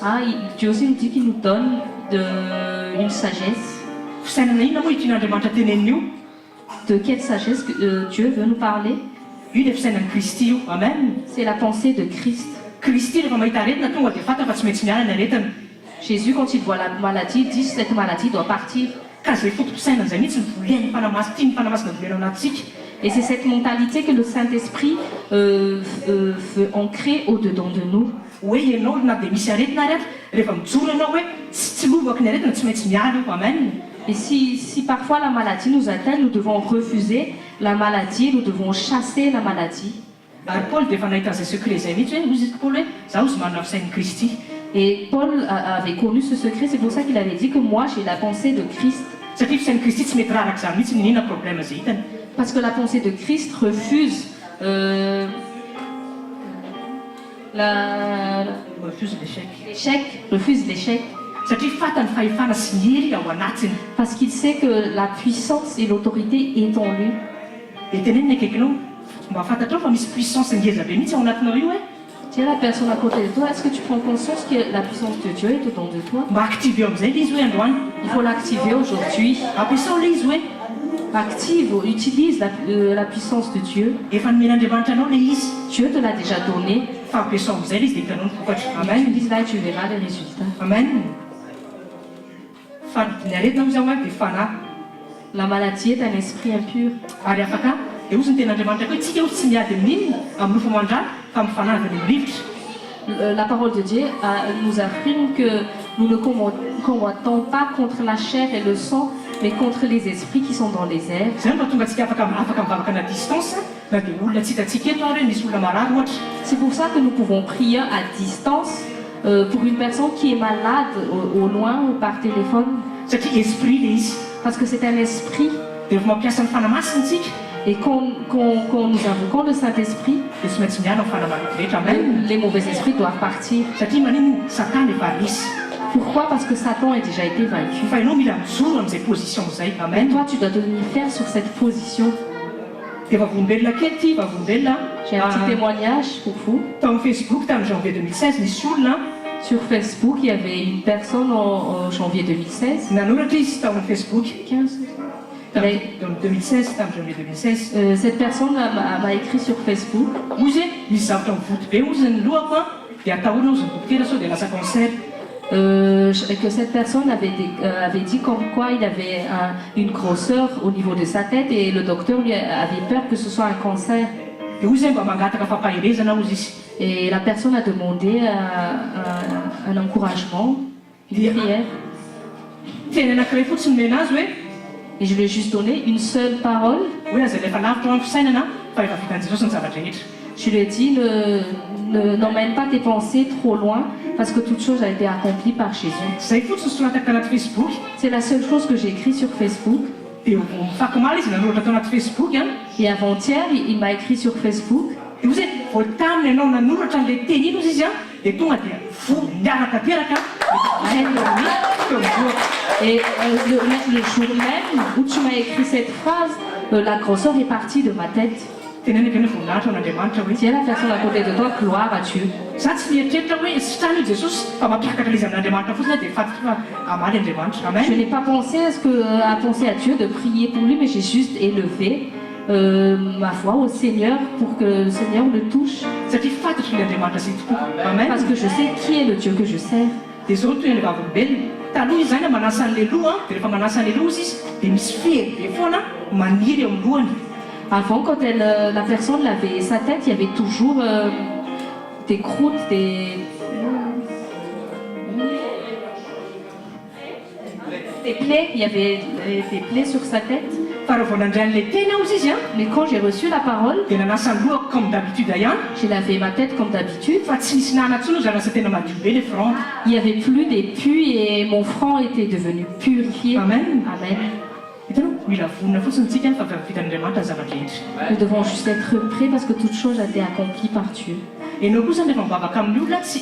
Dieu aussi nous dit qu'il nous donne une sagesse. Fisainana inona moa itian'Andriamanitra teneniny io? De quelle sagesse que Dieu veut nous parler? Io dia fisainan'i Kristy io. Amen. C'est la pensée de Christ. Kristy rehefa mahita aretina tonga dia fata fa tsy maintsy miala ny aretina. Jésus, quand il voit la maladie, dit cette maladie doit partir. Ka zay fotom-pisainan'izay mihitsy ny volen'ny fanamasina tia ny fanamasina volena ao anatintsika. Et c'est cette mentalité que le Saint-Esprit veut ancrer au-dedans de nous. Hoe ianao na dia misy aretina ary rehefa mijoro ianao hoe tsy lovako ny aretina tsy maintsy miala io. Amen. Et si parfois la maladie nous atteint, nous devons refuser la maladie, nous devons chasser la maladie. Ary Paul dia efa nahita izay secret izay mihitsy hoe ozy Paul hoe zaho izy manana fisain'i Kristy. Et Paul avait connu ce secret, c'est pour ça qu'il avait dit que moi j'ai la pensée de Christ. Satria fisain'i Kristy tsy mety raraka izany mihitsy ninona problème izay hitany. Parce que la pensée de Christ refuse refuse l'échec. Refuse l'échec. Satria fantany fahefana sy ny hery ao anatiny. Parce qu'il sait que la puissance et l'autorité est en lui. Dia teneniny akaikinao mba fantatrao fa misy puissance ngeza be mihitsy ao anatinao io e. Tiens la personne à côté de toi, est-ce que tu prends conscience que la puissance de Dieu est au-dedans de toi? Mba active eo amin'izay le izy hoe androany. Il faut l'activer aujourd'hui. Ampiasao le izy hoe Active, utilise la puissance de Dieu. efa nomen'Andriamanitra anao le izy. Dieu te l'a déjà donné. Fa ampiasao amin'izay le izy dia hitanao ny vokatra. Tu Amen. dis là, tu verras les résultats. Amen. Fa ny aretina moa zao hoe dia fanahy. La maladie est un esprit impur. Ary afaka dia ozy ny ten'Andriamanitra koa tsika tsy miady amin'inona amin'ny nofo mandrà fa amin'ny fanavany ny rivotra. La parole de Dieu nous affirme que nous ne combattons pas contre la chair et le sang, mais contre les esprits qui sont dans les airs. Zay mba tonga antsika afaka mivavaka na distance na dia olona tsy hitantsika eto ary hoe misy olona marary ohatra. C'est pour ça que nous pouvons prier à distance pour une personne qui est malade au loin ou par téléphone. Satria esprit le izy. Parce que c'est un esprit. Dia rehefa mampiasa ny fanamasintsika Et quand nous invoquons le Saint-Esprit, dia tsy maintsy miana amin'ny fanamaroto rehetra. Amen. les mauvais esprits doivent partir. Satria manino Satana efa misy. Pourquoi? Parce que Satan a déjà été vaincu. Fa ianao mila mijoro amin'izay position izay. Et Amen. toi, tu dois devenir ferme sur cette position. Dia vavolombelona kely ity vavolombelona. J'ai un petit témoignage pour vous. Tao amin'ny Facebook tamin'ny janvier 2016 nisy olona Sur Facebook, il y avait une personne en janvier 2016. nanoratra izy tao amin'ny Facebook. 15. Tamin'ny 2016 tamin'ny janvier 2016. Cette personne m'a écrit sur Facebook. Ozy misy zavatra mivoto be ozy ny lohako a dia atahorana ozy mivoto kely sao dia lasa cancer. Que cette personne avait dit comme quoi il avait une grosseur au niveau de sa tête et le docteur lui avait peur que ce soit un cancer. Dia ozy mba mangataka fampahirezana ozy izy. Et la personne a demandé un encouragement, une prière. Teny anankiray fotsiny mena azy hoe Et je lui ai juste donné une seule parole. hoe aza lefa lavitra amin'ny fisainana fa efa vitan'ny Jesosy ny zavatra rehetra. Je lui ai dit, n'emmène pas tes pensées trop loin, parce que toute chose a été accomplie par Jésus. Zay fotsiny sorataka anaty Facebook. C'est la seule chose que j'ai écrit sur Facebook. Dia mifaky maly izy nanoratra tao anaty Facebook a. Et avant-hier, il m'a écrit sur Facebook. Dia ozy vao taminy ianao nanoratra an'ilay teny iny ozy izy a dia tonga dia niaraka teraka teo mivoaka. Et le jour même où tu m'as écrit cette phrase, la grosseur est partie de ma tête. Teneniny akany hoe voninahitra ao an'Andriamanitra hoe Tiens la personne à côté de toi, gloire à Dieu. za tsy mieritreritra hoe sitrany io Jesosy fa mampiakatra izy amin'Andriamanitra fotsiny dia fantatra fa amaly Andriamanitra. Amen. Je n'ai pas pensé à penser à Dieu de prier pour lui, mais j'ai juste élevé ma foi au Seigneur pour que le Seigneur le touche. Satria fantatro ilay Andriamanitra zay tokoa. Amen. Parce que je sais qui est le Dieu que je sers. Dia zao toy ilay vavolombelona taloha izy zany manasa an'ilay loha dia rehefa manasa an'ilay loha izy dia misy fery be foana maniry eo amin'ny lohany. Avant, quand la personne lavait sa tête, il y avait toujours des croûtes, des plaies. Il y avait des plaies sur sa tête. Fa rehefa vao nandray an'ilay teny aho izy a Mais quand j'ai reçu la parole, dia nanasa ny lohako comme d'habitude ihany j'ai lavé ma tête comme d'habitude. fa tsy nisy nana intsony za lasa tena madio be le front. Il n'y avait plus des puits et mon front était devenu purifié. Amen. Amen. Hitanao mila vonona fotsiny tsika fa vitan'Andriamanitra zavatra rehetra. Nous devons juste être prêts parce que toute chose a été accomplie par Dieu. Ianao koa zany rehefa mivavaka amin'ny olona tsy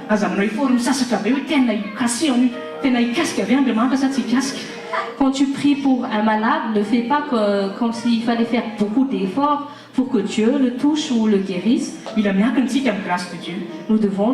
aza manao effort misasatra be hoe tena hikasehany tena hikasika ave Andriamanitra sa tsy hikasika. Quand tu pries pour un malade, ne fais pas comme s'il fallait faire beaucoup d'efforts pour que Dieu le touche ou le guérisse. Mila miankina tsika amin'ny grâce de Dieu. Nous devons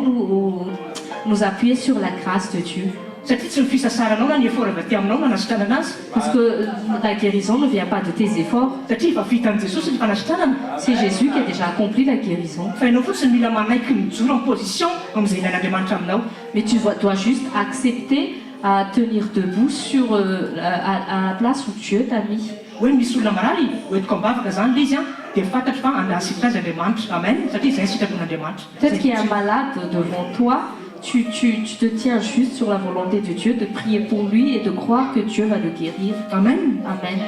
nous appuyer sur la grâce de Dieu. Satria tsy ny fisasaranao na ny effort avy aty aminao manasitrana anazy. Parce que la guérison ne vient pas de tes efforts. Satria efa vitan'i Jesosy ny fanasitranana. C'est Jésus qui a déjà accompli la guérison. Fa ianao fotsiny mila manaiky mijoro en position amin'izay ilain'Andriamanitra aminao. Mais tu dois juste accepter à tenir debout sur à la place où Dieu t'a mis. Hoe misy olona marary hoentiko ambavaka zany le izy a dia fantatra fa andasitra azy Andriamanitra. Amen. Satria izay ny sitrapon'Andriamanitra. Peut-être qu'il y a un malade devant toi tu te tiens juste sur la volonté de Dieu, de prier pour lui et de croire que Dieu va le guérir. Amen. Amen.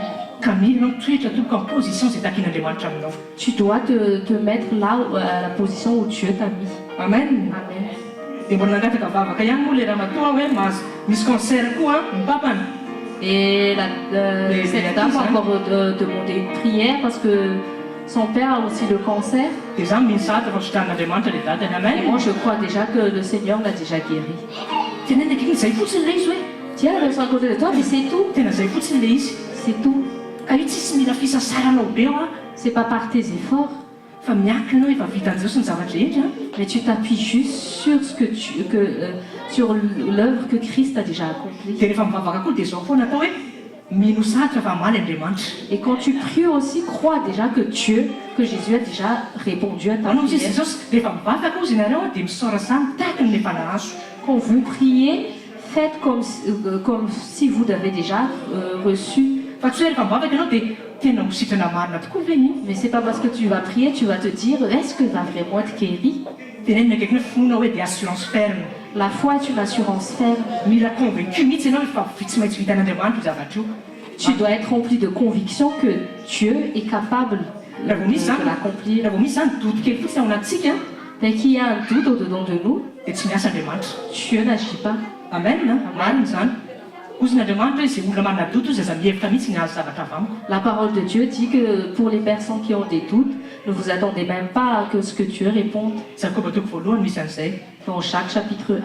Tu dois te mettre là, à la position où Dieu t'a mis. Amen. Amen. Dia mbola nangataka vavaka ihany moa le raha matoa hoe misy concert koa ny papany. Et cette dame a encore demandé une prière parce que son père a aussi le cancer. Dia zany minsatra fa sotran'Andriamanitra le dadany. Et Amen. moi je crois déjà que le Seigneur l'a déjà guéri. Tena ndraiky iny zay fotsiny le izy hoe. Tiens, elle est à côté de toi, mais c'est tout. Tena zay fotsiny le izy. C'est tout. Ka io tsisy mila fisasaranao be eo a. C'est pas par tes efforts, Fa miakina hoe efa vitan'i Jesosy ny zavatra rehetra. mais tu t'appuies juste sur sur l'œuvre que Christ a déjà accomplie. Dia rehefa mivavaka koa dia zao foana atao hoe mino satra fa maly Andriamanitra. Et quand tu pries aussi, crois déjà que Jésus a déjà répondu à ta Manao izy prière. Jesosy rehefa mivavaka ozy ianareo dia misaora samy tahaka ny efa nahazo. Quand vous priez, faites comme si vous avez déjà reçu. Fa tsy hoe rehefa mivavaka ianao dia tena misitrana marina tokoa ve iny. Mais c'est pas parce que tu vas prier, tu vas te dire, est-ce que va vraiment être guéri? Tenenina akaiky hoe finoana hoe dia assurance ferme. La foi est une assurance ferme. Mila convaincu mihitsy ianao fa tsy maintsy vitan'Andriamanitra io zavatra io. Tu dois être rempli de conviction que Dieu est capable de Raha vao misy zany l'accomplir. raha vao misy zany dodo kely fotsiny ao anatintsika Dès qu'il y a un doute au-dedans de nous, dia tsy miasa Andriamanitra. Dieu n'agit pas. Amen. Marina zany. Ozin'Andriamanitra hoe izay olona manana doute izy aza mihevitra mihitsy ny azo zavatra avy amiko. La parole de Dieu dit que pour les personnes qui ont des doutes, ne vous attendez même pas à que ce que Dieu réponde. Jakoba toko voalohany misy an'izay. Dans Jacques chapitre 1.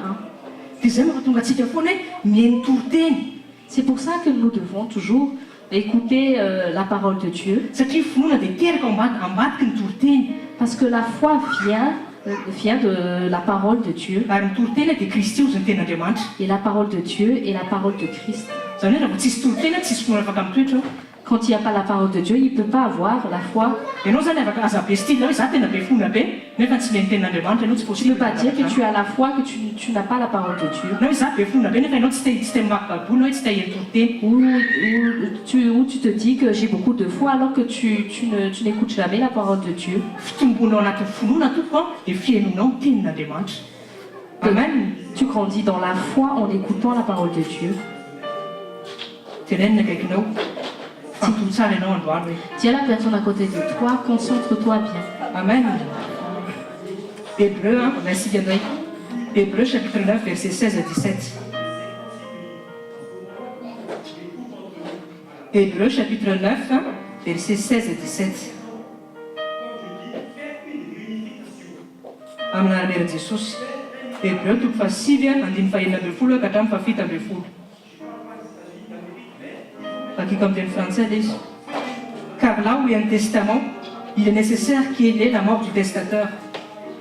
Dia zay mahatonga antsika foana hoe mihaino toroteny. C'est pour ça que nous devons toujours écouter la parole de Dieu. Satria finoana dia teraka ambadiky ny toroteny. Parce que la foi vient de la parole de Dieu. Ary ny toroteny dia Kristy ozy ny ten'Andriamanitra. Et la parole de Dieu est la parole de Christ. Zany hoe raha vao tsisy toroteny tsisy finoana afaka mitoetra ao. Quand il n'y a pas la parole de Dieu, il ne peut pas avoir la foi. Ianao zany afaka aza be style hoe za tena be fona be nefa tsy mihaino ten'Andriamanitra ianao tsy Tu ne peux possible. pas dire que tu as la foi, que tu n'as pas la parole de Dieu. Na hoe za be fona be nefa ianao tsy te mamaky baboly na hoe tsy te hihaino toroteny. Ou tu te dis que j'ai beaucoup de foi alors que tu n'écoutes jamais la parole de Dieu. Fitombonao anaty finoana tompoko a dia fihainonao ny tenin'Andriamanitra. Amen. Tu grandis dans la foi en écoutant la parole de Dieu. Tenenina akaikinao fantony tsara ianao androany hoe. Dis à la personne à côté de toi, concentre-toi bien. Amen. Hébreu, verset 9. Hébreu chapitre 9, verset 16 à 17. Hébreu chapitre 9, verset 16 à 17. Amin'ny anaran'i Jesosy. Hébreu toko fahasivy andimy fahaenina ambin'ny folo ka hatramin'ny fahafito ambin'ny folo. Bakiko amin'ny teny français izy. Car là où il y a un testament, il est nécessaire qu'il y ait la mort du testateur.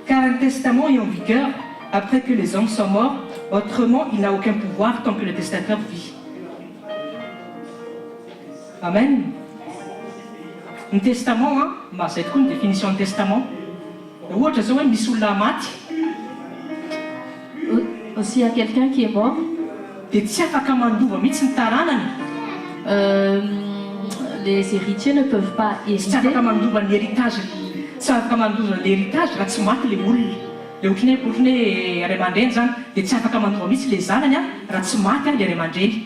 Car un testament est en vigueur après que les hommes sont morts, autrement il n'a aucun pouvoir tant que le testateur vit. Amen. Ny testament, mazay tokoa ny définition ny testament. Ohatra zao hoe misy olona maty, Aussi, il y a quelqu'un qui est mort. dia tsy afaka mandova mihitsy ny taranany. Les héritiers ne peuvent pas Tsy hériter. afaka mandova ny héritage. Tsy afaka mandova ny héritage raha tsy maty le olona. Le ohatrany hoe ray aman-dreny zany dia tsy afaka mandova mihitsy le zanany raha tsy maty le ray aman-dreny.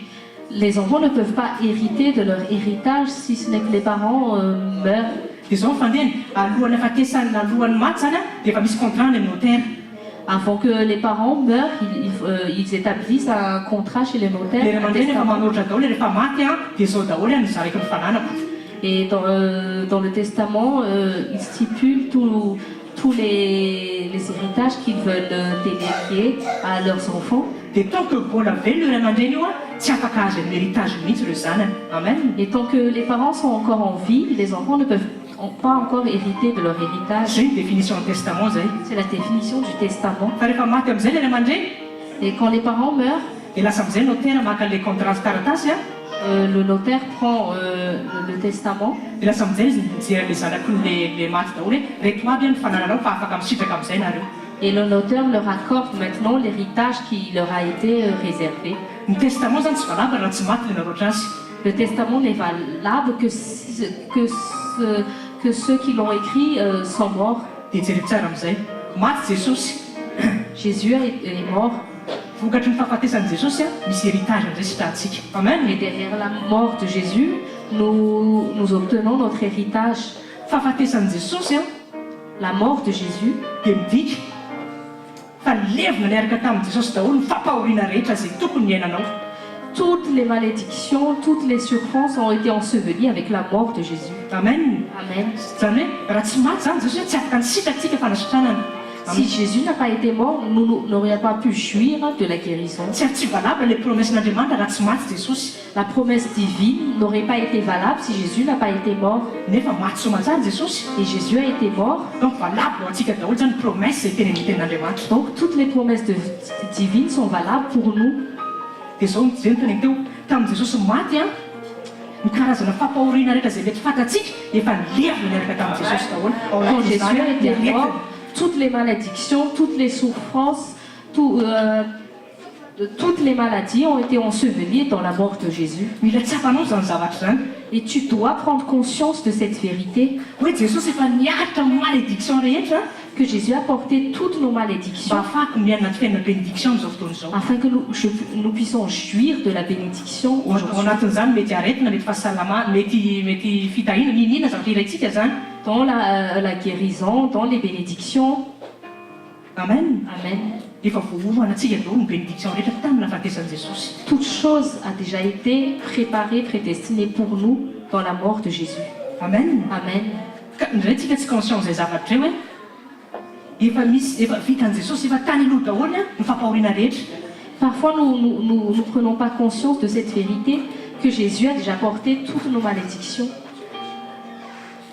Les enfants ne peuvent pas hériter de leur héritage si ce n'est que les parents meurent. Dia zao fandehany alohan'ny afatesany alohan'ny maty zany dia efa misy contrat ny amin'ny notaire. Avant que les parents meurent, ils établissent un contrat chez les Le notaires. ray un aman-dreny efa testament. manonatra daholo rehefa maty dia zao daholo ny zaraiky ny fananako. Et dans le testament, ils stipulent tous les héritages qu'ils veulent déléguer à leurs enfants. Dia tant que mbola velo le ray aman-dreny io tsy afaka azo ny héritage mihitsy le zanany. Amen. Et tant que les parents sont encore en vie, les enfants ne peuvent pas encore hériter de leur héritage. Zay ny définition ny testament zay. C'est la définition du testament. Fa rehefa maty amin'izay le ray aman-dreny Et quand les parents meurent, dia lasa amin'izay notaire maka le contrat taratasy le notaire prend le testament dia lasa amin'izay izy mijery le zanaky le maty daholo hoe reto aby ny fanananao fa afaka misitraka amin'izay nareo. et le notaire leur accorde maintenant l'héritage qui leur a été réservé. Ny testament zany tsy valable raha tsy maty le naroatra azy. Le testament n'est valable que ceux qui l'ont écrit sont morts. Dia jery tsara amin'izay maty Jesosy Jésus est mort. Vokatry ny fahafatesan'i Jesosy misy héritage amin'izay sitrahantsika. Amen. Et derrière la mort de Jésus, nous obtenons notre héritage. Fahafatesan'i Jesosy la mort de Jésus, dia midika fa levina niaraka tamin'i Jesosy daholo ny fampahoriana rehetra izay tokony iainanao. Toutes les malédictions, toutes les souffrances ont été ensevelies avec la mort de Jésus. Amen. Amen. Zany hoe raha tsy maty zany Jesosy tsy afaka nisitratsika fanasitranana. Si Jésus n'a pas été mort, nous n'aurions pas pu jouir de la guérison. Tsy valable les promesses n'Andriamanitra raha tsy maty Jesosy. La promesse divine n'aurait pas été valable si Jésus n'a pas été mort. Nefa maty soamantsara Jesosy. Et Jésus a été mort. Donc valable ho antsika daholo zany promesse izay teneniten'Andriamanitra. Donc toutes les promesses divines sont valables pour nous. Dia zao zay teneniny teo tamin'i Jesosy maty ny karazana fampahoriana rehetra izay mety fantatsika efa nilevina niaraka tamin'i Jesosy daholo. Quand Jésus a été mort, toutes les malédictions, toutes les souffrances, toutes les maladies ont été ensevelies dans la mort de Jésus. Mila tsapanao zany zavatra zany. Et tu dois prendre conscience de cette vérité. Hoe Jesosy efa niaratra amin'ny malédiction rehetra. Que Jésus a porté toutes nos malédictions. Mba ahafahako miaina anaty fiainana bénédiction amin'izao fotoana izao. Afin que nous puissions jouir de la bénédiction aujourd'hui. Ao anatin'izany mety aretina, mety fahasalamana, mety fitahina, ninina zavatra iraintsika zany. Dans la guérison, dans les bénédictions. Amen. Amen. Efa voaovanantsika daholo ny bénédiction rehetra tamina fahatesan'i Jesosy. Toute chose a déjà été préparée, prédestinée pour nous dans la mort de Jésus. Amen. Amen. Ka indray tsika tsy conscience zay zavatra hoe efa vitan'i Jesosy efa tany aloha daholo ny fampahoriana rehetra. Parfois nous prenons pas conscience de cette vérité que Jésus a déjà porté toutes nos malédictions.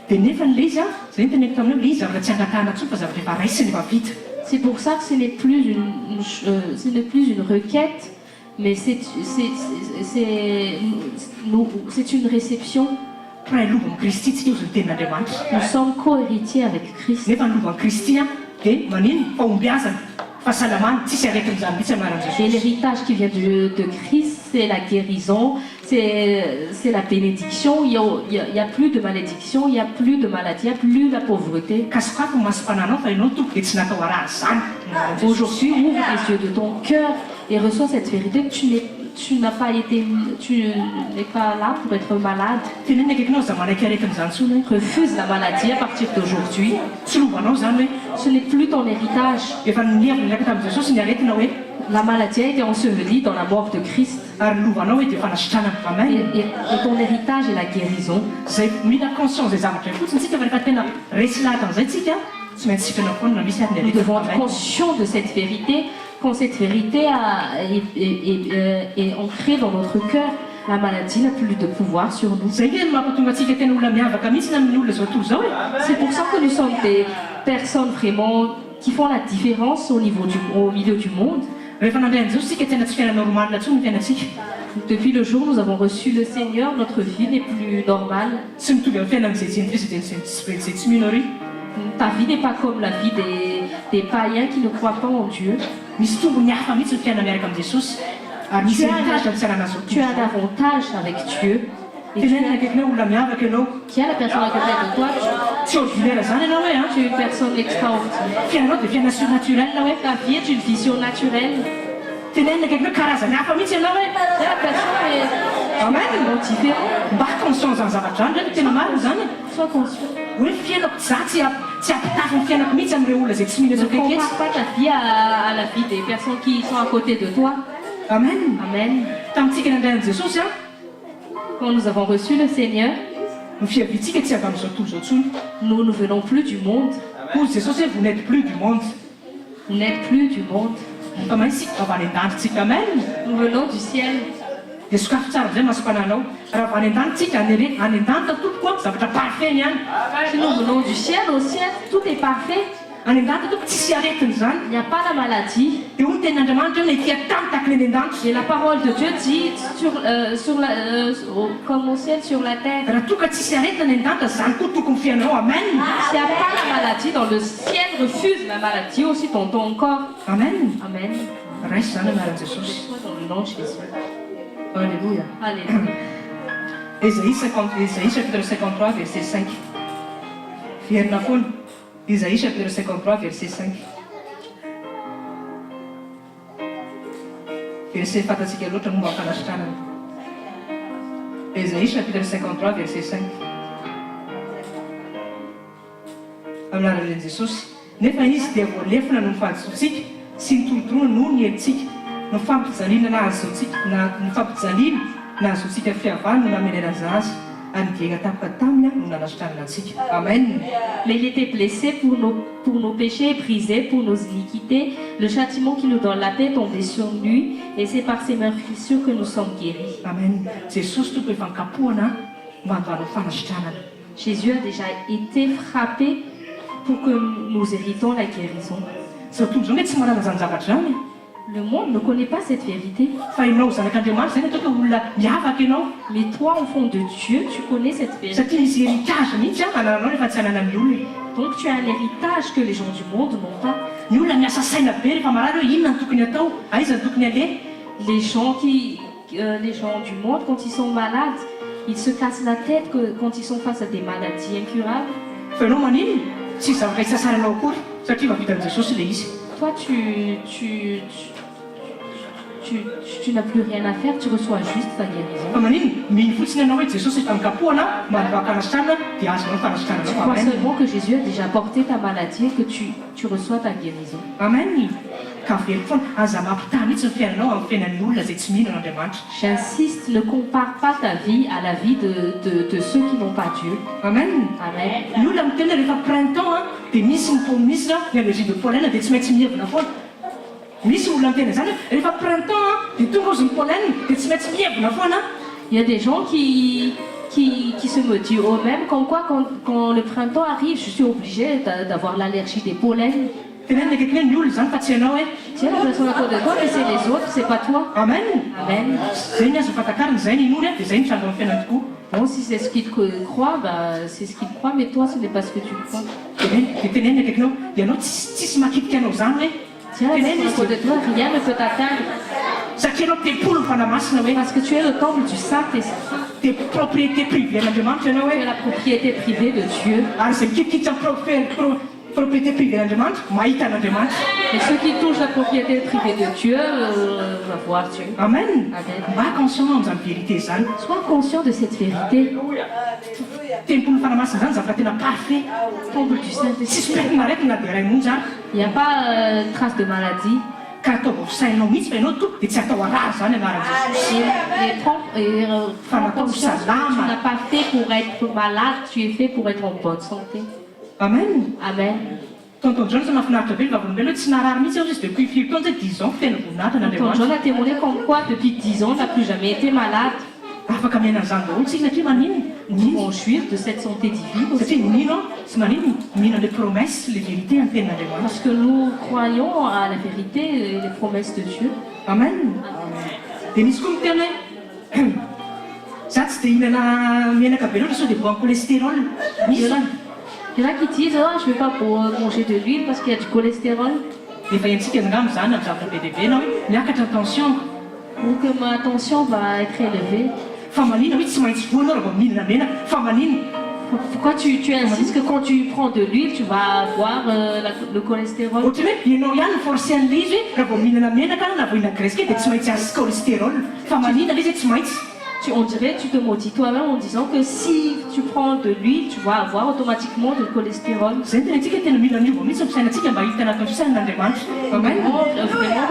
Dia nefa n'ilay izy zay ny teneniko taminao, ilay izy zavatra tsy angatahana intsony fa zavatra efa raisiny efa vita. C'est pour ça que ce n'est plus une requête, mais c'est une réception. Nous sommes co-héritiers avec Christ. Et l'héritage qui vient de Christ, c'est la guérison, c'est la bénédiction. Il n'y a plus de malédiction, il n'y a plus de maladie, il n'y a plus de la pauvreté. Aujourd'hui, ouvre les yeux de ton cœur et reçois cette vérité que tu n'es pas là pour être malade. Refuse la maladie à partir d'aujourd'hui. Ce n'est plus ton héritage. La maladie a été ensevelie dans la mort de Christ. Et ton héritage est la guérison. Nous devons être conscients de cette vérité. Quand cette vérité est ancrée dans notre cœur, la maladie n'a plus de pouvoir sur nous. C'est pour ça que nous sommes des personnes vraiment qui font la différence au milieu du monde. Depuis le jour où nous avons reçu le Seigneur, notre vie n'est plus normale. Ta vie n'est pas comme la vie des païens qui ne croient pas en Dieu. Tu as un avantage avec Dieu. Qui a la personne à côté de toi? Tu es une personne extraordinaire. Ta vie est une vision naturelle. La personne est différente. Sois conscient. Ne compare pas ta vie à la vie des personnes qui sont à côté de toi. Amen. Amen. Quand nous avons reçu le Seigneur, nous ne venons plus du monde. Vous n'êtes plus du monde. Vous n'êtes plus du monde. Nous venons du ciel. Si nous venons du ciel au ciel, tout est parfait. Il n'y a pas la maladie. Et la parole de Dieu dit comme au ciel, sur la terre. S'il n'y a pas la maladie dans le ciel, refuse la maladie aussi dans ton corps. Amen. Amen. Reste dans le nom de Jésus. Alléluia. Alléluia. Ésaïe chapitre 53, verset 5. Isaïe chapitre 53, verset 5. verset fantatsika loatra momba fanasitranana. Ésaïe chapitre 53 verset 5. Amin'ny anaran'i Jesosy. Nefa izy dia voalefina no fahazoantsika sy ny tolotoloana no ny helintsika. No fampijaliana nahazoantsika, ny fampijaliana nahazoantsika fiavahana no namelana azy. Amen. Mais il était blessé pour nos péchés, brisé pour nos iniquités. Le châtiment qui nous donne la paix tombait sur lui, et c'est par ses meurtrissures que nous sommes guéris. Amen. Jésus a déjà été frappé pour que nous héritons la guérison. Le monde ne connaît pas cette vérité. Mais toi, enfant de Dieu, tu connais cette vérité. Donc tu as un héritage que les gens du monde n'ont pas. Les gens du monde, quand ils sont malades, ils se cassent la tête quand ils sont face à des maladies incurables. Toi, tu n'as plus rien à faire, tu reçois juste ta guérison. Tu crois seulement que Jésus a déjà porté ta maladie et que tu reçois ta guérison. Amen. J'insiste, ne compare pas ta vie à la vie de ceux qui n'ont pas Dieu. Amen. Amen. Il y a des gens qui se motivent eux-mêmes comme quoi quand le printemps arrive, je suis obligée d'avoir l'allergie des pollens. Tu as l'impression à côté de toi que c'est les autres, c'est pas toi. Amen. Amen. Bon, si c'est ce qu'ils croient, bah, c'est ce qu'ils croient, mais toi, ce n'est pas ce que tu crois. Tiens, à côté de toi, rien ne peut t'atteindre. Parce que tu es le temple du Saint-Esprit. Tu es la propriété privée de Dieu. Et ceux qui touchent la propriété privée de Dieu vont voir Dieu. Amen. Amen. Sois conscient de cette vérité. Temple du Saint-Esprit. Il n'y a pas trace de maladie. Tu n'as pas fait pour être malade, tu es fait pour être en bonne santé. Amen. Amen. Tonton John a témoigné comme quoi depuis 10 ans, il n'a plus jamais été malade. Nous pouvons jouir de cette santé divine aussi. Parce que nous croyons à la vérité et les promesses de Dieu. Amen. Il y en a qui disent oh, je ne vais pas manger de l'huile parce qu'il y a du cholestérol. Ou que ma tension va être élevée. Pourquoi tu insistes que quand tu prends de l'huile, tu vas avoir le cholestérol? On dirait tu te motives toi-même en disant que si tu prends de l'huile, tu vas avoir automatiquement du cholestérol. Vraiment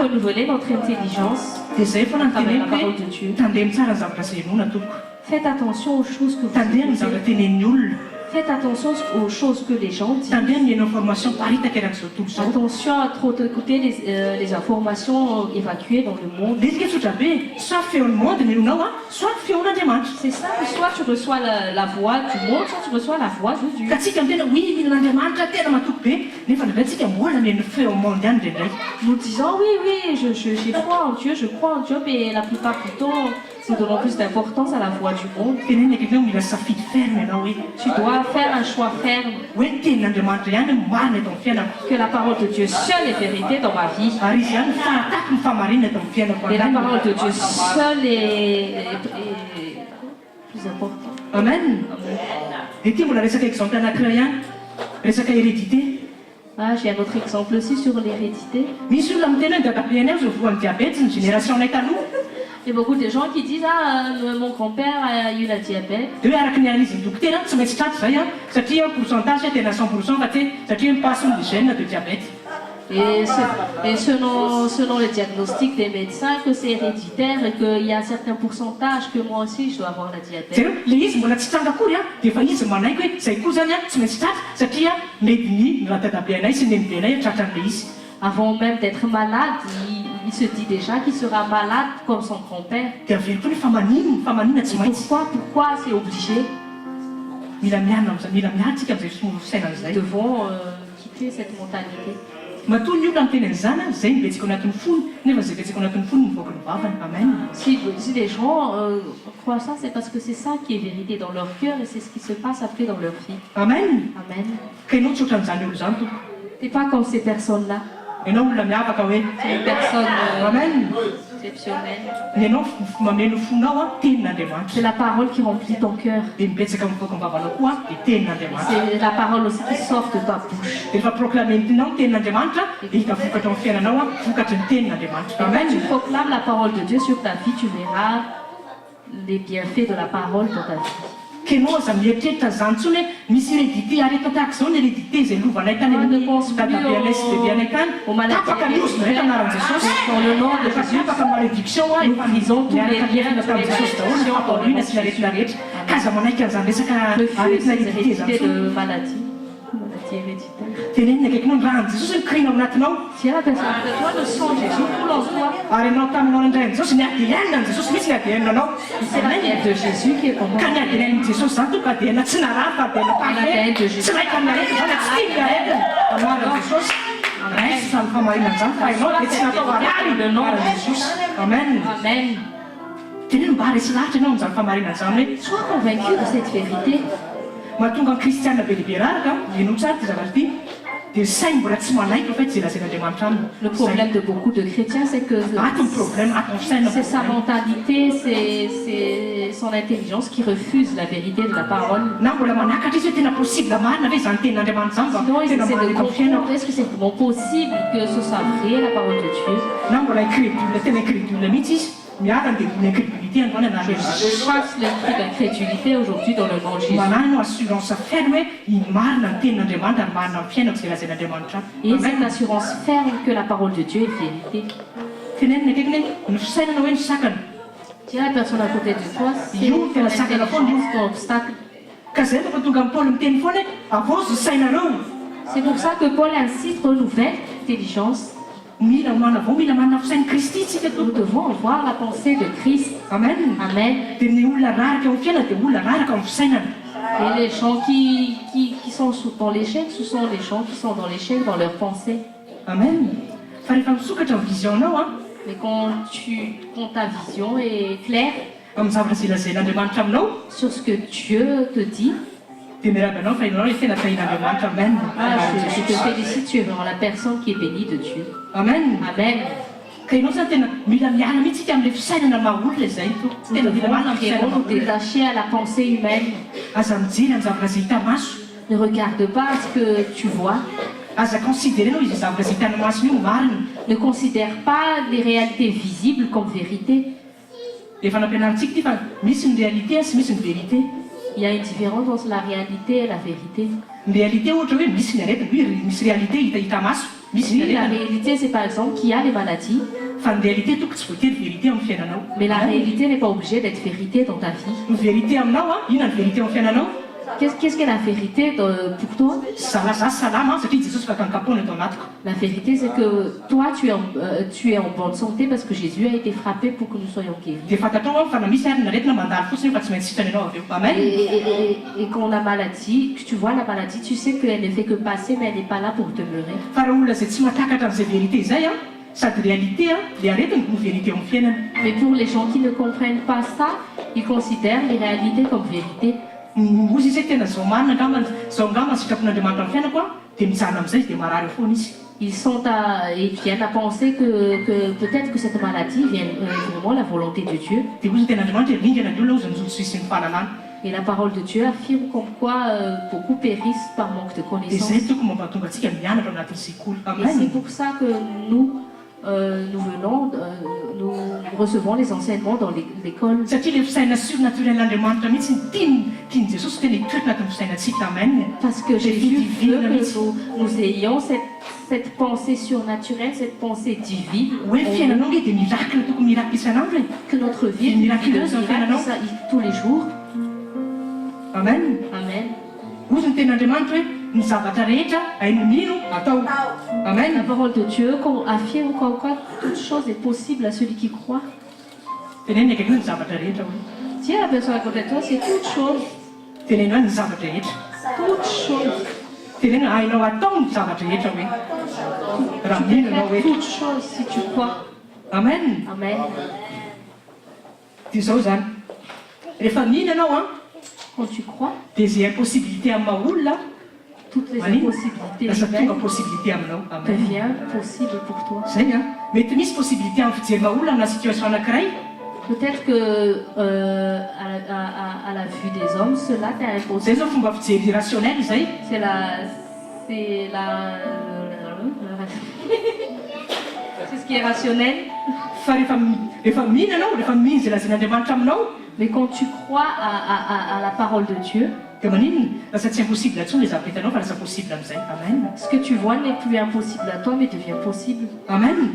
renouveler notre intelligence avec la parole de Dieu. Faites attention aux choses que vous dites. Faites attention aux choses que les gens disent. Attention à trop écouter les informations évacuées dans le monde. C'est ça, soit tu reçois la voix du monde, soit tu reçois la voix de Dieu. Nous disons oui, j'ai foi en Dieu, je crois en Dieu, mais la plupart du temps, nous donnons plus d'importance à la voix du monde. Tu dois faire un choix ferme. Que la parole de Dieu seule est vérité dans ma vie. Et la parole de Dieu seule est plus importante. Ah, j'ai un autre exemple aussi sur l'hérédité. Misy olona mitena ny dadabeanay zao voan'ny diabète ny générationay taloha. Il y a beaucoup de gens qui disent ah, mon grand-père a eu la diabète. De hoe araka ny an'izy ny dokotera tsy maintsy trato zay a satria pourcentage tena 100% fa ty satria mipasony le gène de diabète. Et selon le diagnostic des médecins, que c'est héréditaire et qu'il y a un certain pourcentage que moi aussi je dois avoir la diabète. Zay le izy mbola tsy tranga akory a dia efa izy manaiky hoe zay koa zany a tsy maintsy trato satria mediny raha dadabeanay sy nenibeanay tratran'le izy. Avant même d'être malade, il se dit déjà qu'il sera malade comme son grand-père. Dia avery koa ny famanina tsy maintsy. Pourquoi c'est obligé? Mila miatsika amin'izay fisainan'izay. Nous devons quitter cette mentalité. Matoa ny olona miteny an'izany a zay mibetsaka ao anatin'ny fony nefa zay betsaka ao anatin'ny fony mivoaka ny vavany. Amen. Si les gens croient ça, c'est parce que c'est ça qui est vérité dans leur cœur et c'est ce qui se passe après dans leur vie. Amen. Amen. Ka ianao tsy ohatran'izany olo zany tompo. T'es pas comme ces personnes-là. Ianao olona miavaka hoe C'est une personne amen. exceptionnelle. Ny ianao mameno fonao a tenin'Andriamanitra. C'est la parole qui remplit ton cœur. Dia mibetsaka mivoaka ny vavanao koa dia tenin'Andriamanitra. C'est la parole aussi qui sort de ta bouche. Dia rehefa proclamentinao ny tenin'Andriamanitra dia hita vokatra amin'ny fiainanao a vokatry ny tenin'Andriamanitra. Et quand Amen. tu proclames la parole de Dieu sur ta vie, tu verras les bienfaits de la parole dans ta vie. Ka ianao aza mieritreritra zany tsony hoe misy hérédité aretina tahaka izao ny hérédité zay lovanay tany amin'ny dadabeanay sy bebeanay tany tapaka miosina rehetra anaran'i Jesosy. Dans le nom de Efa Jésus, tapaka amin'ny malédiction a nous brisons tous les liens de tamin'i Jesosy daholo ny fampaolina sy ny aretina rehetra. Ka aza manaiky an'izany resaka refuse aretina ces hérédité zany hérédités tsony. de maladie héréditaire. Tenenina akaikinao ny rahan'i Jesosy ny krina ao anatinao. Si la personne de toi, le sang de Jésus coule en toi. Ary ianao taminao indray Jesosy ny ADN ny Jesosy misy ny ADN anao. C'est l'ADN de Jésus qui est en Ka ny moi. ADN Jesosy zany tonga ADN tsy naraha fa ADN parfait. Tsy raika amin'ny aretina zany tsy tia ny aretina. Anaran'i Jesosy. Raisy samy famarinana zany fa ianao dia tsy natao arary le nom de Jesosy. Amen. Amen. Teneno mba resy lahatra ianao amin'izany famarinana zany hoe Sois convaincu de cette vérité. mahatonga ny kristiana be lehibe raraka ianao tsara ty zavatra ty dia sainy mbola tsy manaiky fa tsy zay lazain'Andriamanitra aminy. Le problème de beaucoup de chrétiens, c'est que Ato ny problème, ato ny fisaina c'est sa problème. mentalité, c'est son intelligence qui refuse la vérité de la parole. Na mbola manakatra izy hoe tena possible marina ve zany tenin'Andriamanitra zany Sinon, fa ils tena essaient de manaiky amin'ny fiainako. comprendre est-ce que c'est vraiment possible que ce soit vrai, la parole de Dieu. Na mbola incrédule tena incrédule mihitsy izy miara dia l'incrédulité androany anareo. Je passe l'esprit d'incrédulité aujourd'hui dans le nom de Jésus. Manano assurance ferme hoe i marina ny tenin'Andriamanitra ary marina amin'ny fiainako zay lazain'Andriamanitra. Et cette assurance ferme que la parole de Dieu est vérité. Tenenina akaikiny hoe ny fisainana hoe ny sakana. Si la personne à côté de toi, c'est Io, ton la sacre, intelligence, ton obstacle. Ka zay efa tonga amin'ny Paoly miteny foana hoe avaozy sainareo. C'est pour ça que Paul insiste, renouvelle l'intelligence. Mila manavao mila manana fisain'i Kristy tsika Nous to. devons avoir la pensée de Christ. Amen. Amen. Dia ny olona raraka amin'ny fiainana dia olona raraka amin'ny fisainana. Et les gens qui sont dans l'échec, ce sont les gens qui sont dans l'échec dans leurs pensées. Amen. Fa rehefa misokatra amin'ny visionao a Mais quand ta vision est claire amin'ny zavatra zay lazain'Andriamanitra aminao sur ce que Dieu te dit, dia miaraka anao fa ianao le tena tahin'Andriamanitra. Amen. je te félicite, tu es vraiment la personne qui est bénie de Dieu. Amen. Amen. Ka ianao zany tena mila miala mihitsy ika amin'ilay fisainana maha-olona izay to. Nous Tena mila devons marina amin'ny fisainana vraiment nous maha-olona. détacher à la pensée humaine. Aza mijery amin'ny zavatra zay hita maso. Ne regarde pas ce que tu vois. Aza considérenao izy zavatra zay hitana masony io marina. Ne considère pas les réalités visibles comme vérité. Efa nampianarintsika ty fa misy ny réalité sy misy ny vérité. Il y a une différence entre la réalité et la vérité. Ny réalité ohatra hoe misy ny aretina hoe misy réalité hita maso misy ny Oui, la aretina. réalité, c'est par exemple qu'il y a les maladies, Fa ny réalité toko tsy voatery vérité amin'ny fiainanao. mais la réalité n'est pas obligée d'être vérité dans ta vie. Ny vérité aminao a inona ny vérité amin'ny fiainanao? Qu'est-ce qu'est la vérité pour toi? Za salama satria Jesosy afaka nikapona eto anatiko. La vérité, c'est que toi, tu es en bonne santé parce que Jésus a été frappé pour que nous soyons guéris. Dia fantatrao fa na misy arina aretina mandalo fotsiny fa tsy maintsy sitrany ianao avy eo. Amen. Et quand la maladie, que tu vois la maladie, tu sais qu'elle ne fait que passer, mais elle n'est pas là pour demeurer. Fa raha olona zay tsy matakatra amin'izay vérité zay a sady réalité a le aretiny no vérité amin'ny fiainana. Mais pour les gens qui ne comprennent pas ça, ils considèrent les réalités comme vérité. Ozy izy tena zao marina angamba zao angamba sitrapon'Andriamanitra amin'ny fiainako a dia mijanona amin'izay dia marary eo foana izy. Ils viennent à penser que peut-être que cette maladie vient vraiment la volonté de Dieu. Dia ozy ny ten'Andriamanitra rindrina ny olona ozy ny jojo sisy ny fahalalana. Et la parole de Dieu affirme comme quoi beaucoup périssent par manque de connaissance. Et c'est pour ça que nous venons, nous recevons les enseignements dans l'école. Parce que Jésus veut que nous ayons cette pensée surnaturelle, cette pensée divine. Que notre vie est une vie de miracle tous les jours. Amen. Amen. Amen. La parole de Dieu affirme qu'en quoi toute chose est possible à celui qui croit. Tiens la personne à côté de toi, c'est toute chose. Toute chose. Tu peux faire toute chose si tu crois. Amen. Amen. Quand tu crois, toutes les impossibilités deviennent possibles pour toi. Peut-être que à la vue des hommes, cela t'est impossible. C'est ce qui est rationnel. Mais quand tu crois à la parole de Dieu, ce que tu vois n'est plus impossible à toi, mais devient possible. Amen.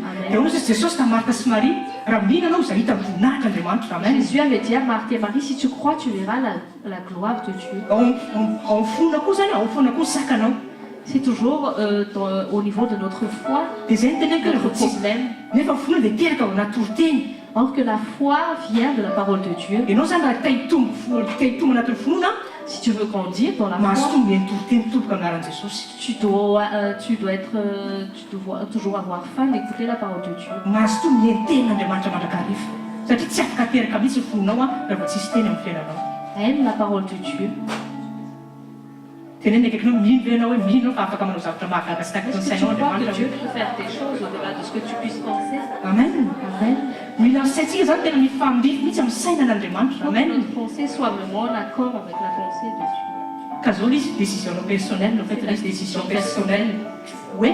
Amen. Jésus avait dit à Marthe et Marie, si tu crois, tu verras la gloire de Dieu. C'est toujours au niveau de notre foi, notre problème. Or que la foi vient de la parole de Dieu. Si tu veux grandir dans la foi, tu dois toujours avoir faim d'écouter la parole de Dieu. Aime la parole de Dieu. Est-ce que tu crois que Dieu peut faire des choses au-delà de ce que tu puisses penser? Amen. Amen. Pour que notre pensée soit vraiment en accord avec la pensée de Dieu. Décision personnelle, la décision personnelle. Oui,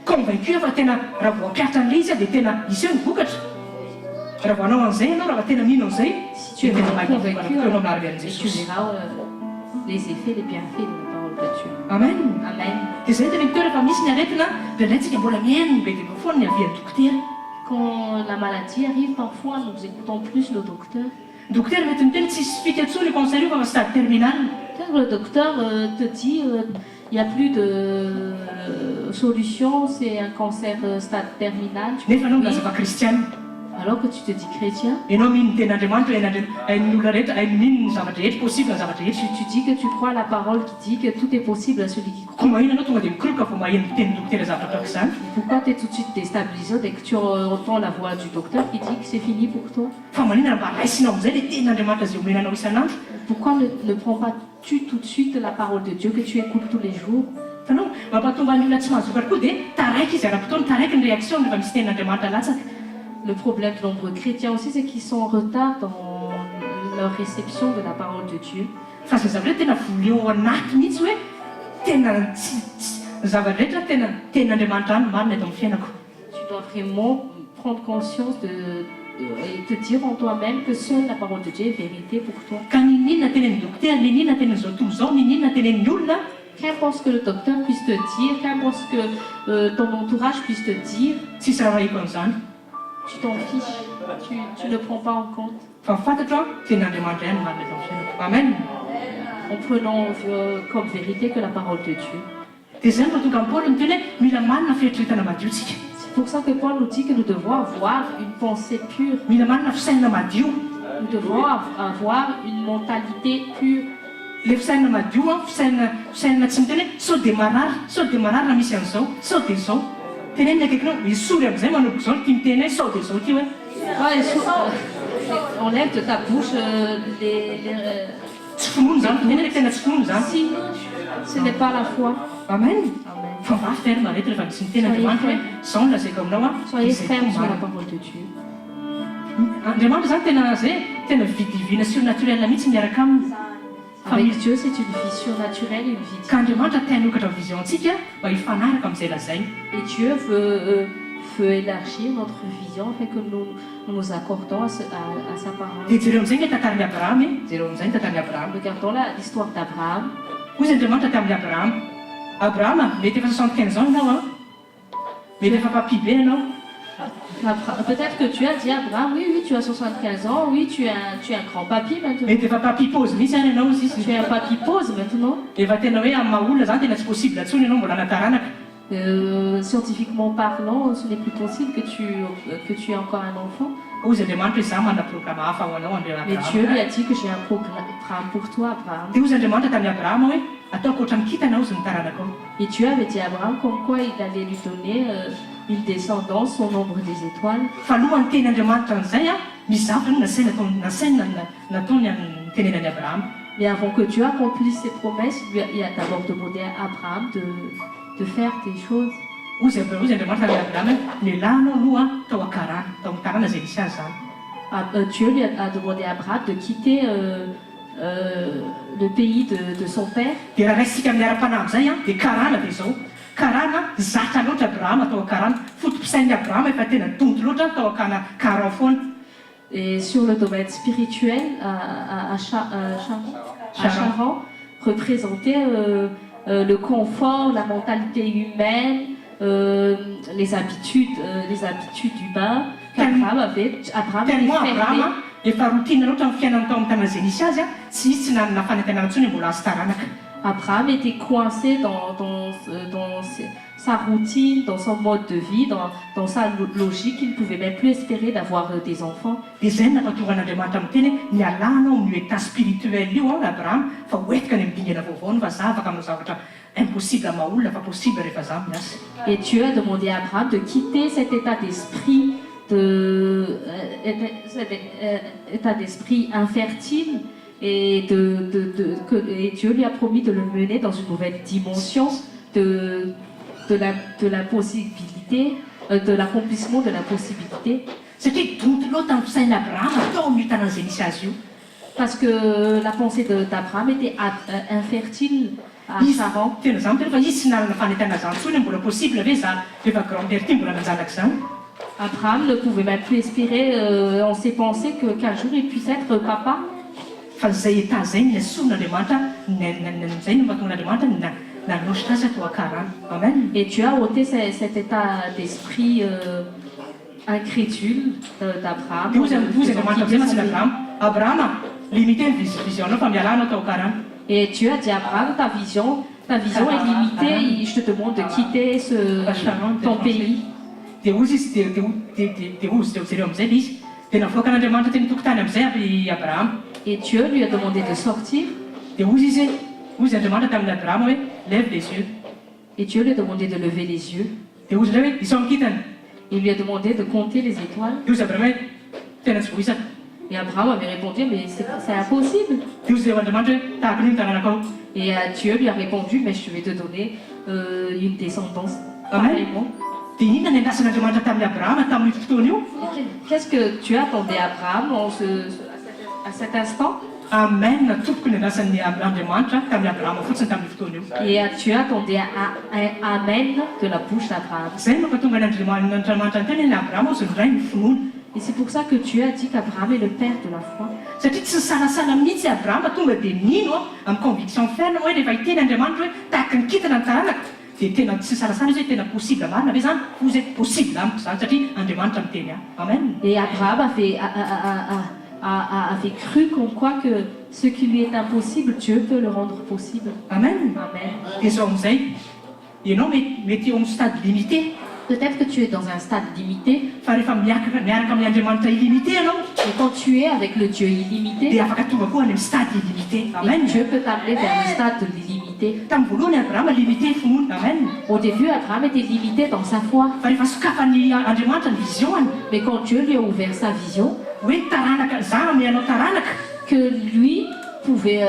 convaincu fa tena raha voapiatra an'ilay izy dia tena iseho ny vokatra. Raha vao anao an'izay ianao, raha tena mino an'izay, tu es convaincu, tu verras les effets, les bienfaits de la parole de Dieu. Amen. Amen. Dia izay dia rehefa misy ny aretina, dia ilaintsika mbola mihaino be dia be foana ny avian'ny dokotera. Quand la maladie arrive, parfois nous écoutons plus le docteur. Le docteur mety miteny tsisy fikatsony le cancer io fa stade terminal. Le docteur te dit il n'y a plus de solution, c'est un cancer stade terminal. Nefa anao milazava kristiana. Alors que tu te dis chrétien, ianao mino ny tenin'Andriamanitra, hain'ny olona rehetra, hainy mino ny zavatra rehetra, possible ny zavatra rehetra. Tu dis que tu crois la parole qui dit que tout est possible à celui qui croit. Koa mahino anao tonga dia mikoroka fa maheno fitenin'ny dokotera zavatra tahaka izany. Pourquoi tu es tout de suite déstabilisé dès que tu entends la voix du docteur qui dit que c'est fini pour toi? Fa maninona mba raisinao amin'izay ilay tenin'Andriamanitra izay omenanao isan'andro. Pourquoi ne prends pas tu tout de suite la parole de Dieu que tu écoutes tous les jours? Fanao mampahatonga ny olona tsy mahazokatra koa dia taraiky izy ara-potoana, taraiky ny réaction rehefa misy tenin'Andriamanitra latsaka. Le problème de nombreux chrétiens aussi, c'est qu'ils sont en retard dans leur réception de la parole de Dieu. Fa izay zavatra tena voleao anaty mihitsy hoe tena zavatra rehetra tena tenin'Andriamanitra any marina eto amin'ny fiainako. Tu dois vraiment prendre conscience et te dire en toi-même que seule la parole de Dieu est vérité pour toi. Ka ninina tenen'ny dokotera, ninina tenen'izao tontolo izao, ninina tenen'ny olona. Qu'importe ce que le docteur puisse te dire, qu'importe ce que ton entourage puisse te dire, tsisy raha mahiko an'izany. Tu t'en fiches, tu ne prends pas en compte. Fa fantatra tenin'Andriamanitra ihany marina eto amin'ny fiainako. Amen. En prenant comme vérité que la parole de Dieu. Dia zay no mahatonga Paul miteny hoe mila manana fieritreretana madio tsika. C'est pour ça que Paul nous dit que nous devons avoir une pensée pure. Mila manana fisainana madio. Nous devons avoir une mentalité pure. Le fisainana madio a fisainana tsy miteny hoe sao dia marary na misy an'izao, sao dia izao. Tenenina akaikinao isory amin'izay manomboka izao tia miteny hoe sao dia izao ty hoe. Enlève de ta bouche tsy finoana zany, tenena hoe tena tsy finoana zany. Si ce n'est pas la foi. Amen. Fa mba ferme rehetra rehefa misy ny tenin'Andriamanitra hoe izao no lazaiko aminao a. Soyez ferme sur la parole de Dieu. andriamanitra zany tena zay tena vidivina surnaturel mihitsy miaraka aminy Avec Dieu, c'est une vision naturelle et une vie ka divine. andriamanitra tiany okatra visiontsika mba hifanaraka amin'izay lazainy Et Dieu veut élargir notre vision afin que nous nous accordons à sa parole. dia jereo amin'izay ny tantaran'ny abraham jereo amin'izay ny tantaran'ny abraham Regardons l'histoire d'Abraham. ozy andriamanitra tamin'ny abraham abraham mety efa 75 ans ianao a mety efa papi be ianao Peut-être que tu as dit à Abraham, oui, tu as 75 ans, oui, tu es un grand-papy maintenant. mety efa papi pause mihitsy any ianao izy Tu es un papy pause maintenant. efa tena hoe amin'ny maha olona zany tena tsy possible atsony ianao mbola anataranaka Scientifiquement parlant, ce n'est plus possible que tu aies encore un enfant. ozy andriamanitra hoe za manana programme hafa ho anao Mais Dieu lui a dit que j'ai un programme pour toi, Abraham. dia ozy andriamanitra tamin'ny abrahama hoe ataoko ohatra mikitana ozy ny taranaka ao Et Dieu avait dit à Abraham comme quoi il allait lui donner une descendance au nombre des étoiles. fa alohan'ny teny andriamanitra an'izay a misy zavatra nasaina nataony ny tenenan'ny abrahama Mais avant que Dieu accomplisse ses promesses, il a d'abord demandé à Abraham de faire des choses. ozy andriamanitra tamin'ny abrahama hoe lehilahy anao aloha tao akarana tao mitarana zay nisy azy zany Dieu lui a demandé à Abraham de quitter le pays de son père. dia raha raisitsika amin'ny ara-panahy zay a dia karana dia zao karana zatra loatra abrahama tao akarana fotom-pisain'ny abrahama efa tena tonto loatra tao akana karan foana Et sur le domaine spirituel, Charan représentait le confort, la mentalité humaine, les habitudes humaines qu'Abraham avait. Abraham était tena moa fermé. abrahama efa rotina loatra amin'ny fiainany tao amin'ny tana zay nisy azy a tsy izy tsy nanana fanantenana ntsony mbola azo taranaka Abraham était coincé dans sa routine, dans son mode de vie, dans sa logique. Il ne pouvait même plus espérer d'avoir des enfants. dia zay no nampatoran'andriamanitra amin'ny teny hoe nialanao amin'ny état spirituel io ao abrahama fa hoetika ny midingana vaovao fa za afaka amin'ny zavatra impossible amaha olona fa possible rehefa za miasa Et Dieu a demandé à Abraham de quitter cet état d'esprit état d'esprit infertile et Dieu lui a promis de le mener dans une nouvelle dimension de la possibilité, de l'accomplissement de la possibilité. satria tonto loatra amin'ny fisain'ny abrahama tao amin'ny tanan'izay nisy azy io Parce que la pensée d'Abraham était infertile à Charan. tena zany tena fa izy tsy nanana fanentana zany ntsony mbola possible ve za rehefa grand-père ty mbola nanjanaka zany Abraham ne pouvait même plus espérer en ses pensées qu'un jour il puisse être papa. fa zay état zay ny asoan'andriamanitra zay no mahatongan'andriamanitra nanositra azy atao akarana amen Et Dieu a ôté cet état d'esprit incrédule d'Abraham. dia ozy andriamanitra amizay matsiny abrahama abrahama limité ny visionao fa mialanao atao akarana Et Dieu a dit à Abraham, ta vision est limitée, je te demande de quitter ton pays. dia ozy izy dia ozy teo jereo amizay le izy dia navoaka n'andriamanitra teny tokotany amizay aby abrahama Et Dieu lui a demandé de sortir. dia ozy andriamanitra tamin'ny abrahama hoe lève les yeux Et Dieu lui a demandé de lever les yeux. dia ozy ndray hoe isao mikitana Il lui a demandé de compter les étoiles. dia ozy abrahama hoe tena tsy voisaka Et Abraham avait répondu, mais c'est impossible. dia ozy andriamanitra hoe tahaka iny tanànakao Et Dieu lui a répondu, mais je vais te donner une descendance Amen. pareillement. dia inona ny andasan'andriamanitra tamin'ny abrahama tamin'io fotoana io Qu'est-ce que Dieu attendait à Abraham à cet instant? amen natopoko ny andasan'ny andriamanitra tamin'ny abrahama fotsiny tamin'io fotoana io Et Dieu attendait un amen de la bouche d'Abraham. zay no mampatonga n'andriamanitra ny teny ny abrahama ozy nyray ny finoana Et c'est pour ça que Dieu a dit qu'Abraham est le père de la foi. satria tsy nisalasala mihitsy abrahama tonga dia nino amin'ny conviction ferme hoe rehefa hiteny andriamanitra hoe tahaka nikitana ny taranaka dia tena tsy nisalasala izy hoe tena possible marina ve zany ozy hoe possible amiko zany satria andriamanitra miteny amen Et Abraham avait cru comme quoi que ce qui lui est impossible, Dieu peut le rendre possible. amen Amen. dia zao amizay ianao mety eo amin'ny stade limité Peut-être que tu es dans un stade limité, fa rehefa miaraka amin'ny andriamanitra illimité ianao et quand tu es avec le Dieu illimité, dia afaka tonga koa any amin'ny stade illimité amen Dieu peut t'amener vers le stade de l'illimité. tamin'ny voalohany abrahama limité finoana amen Au début, Abraham était limité dans sa foi, fa rehefa sokafan'ny andriamanitra ny visioany mais quand Dieu lui a ouvert sa vision, hoe taranaka za ame anao taranaka que lui pouvait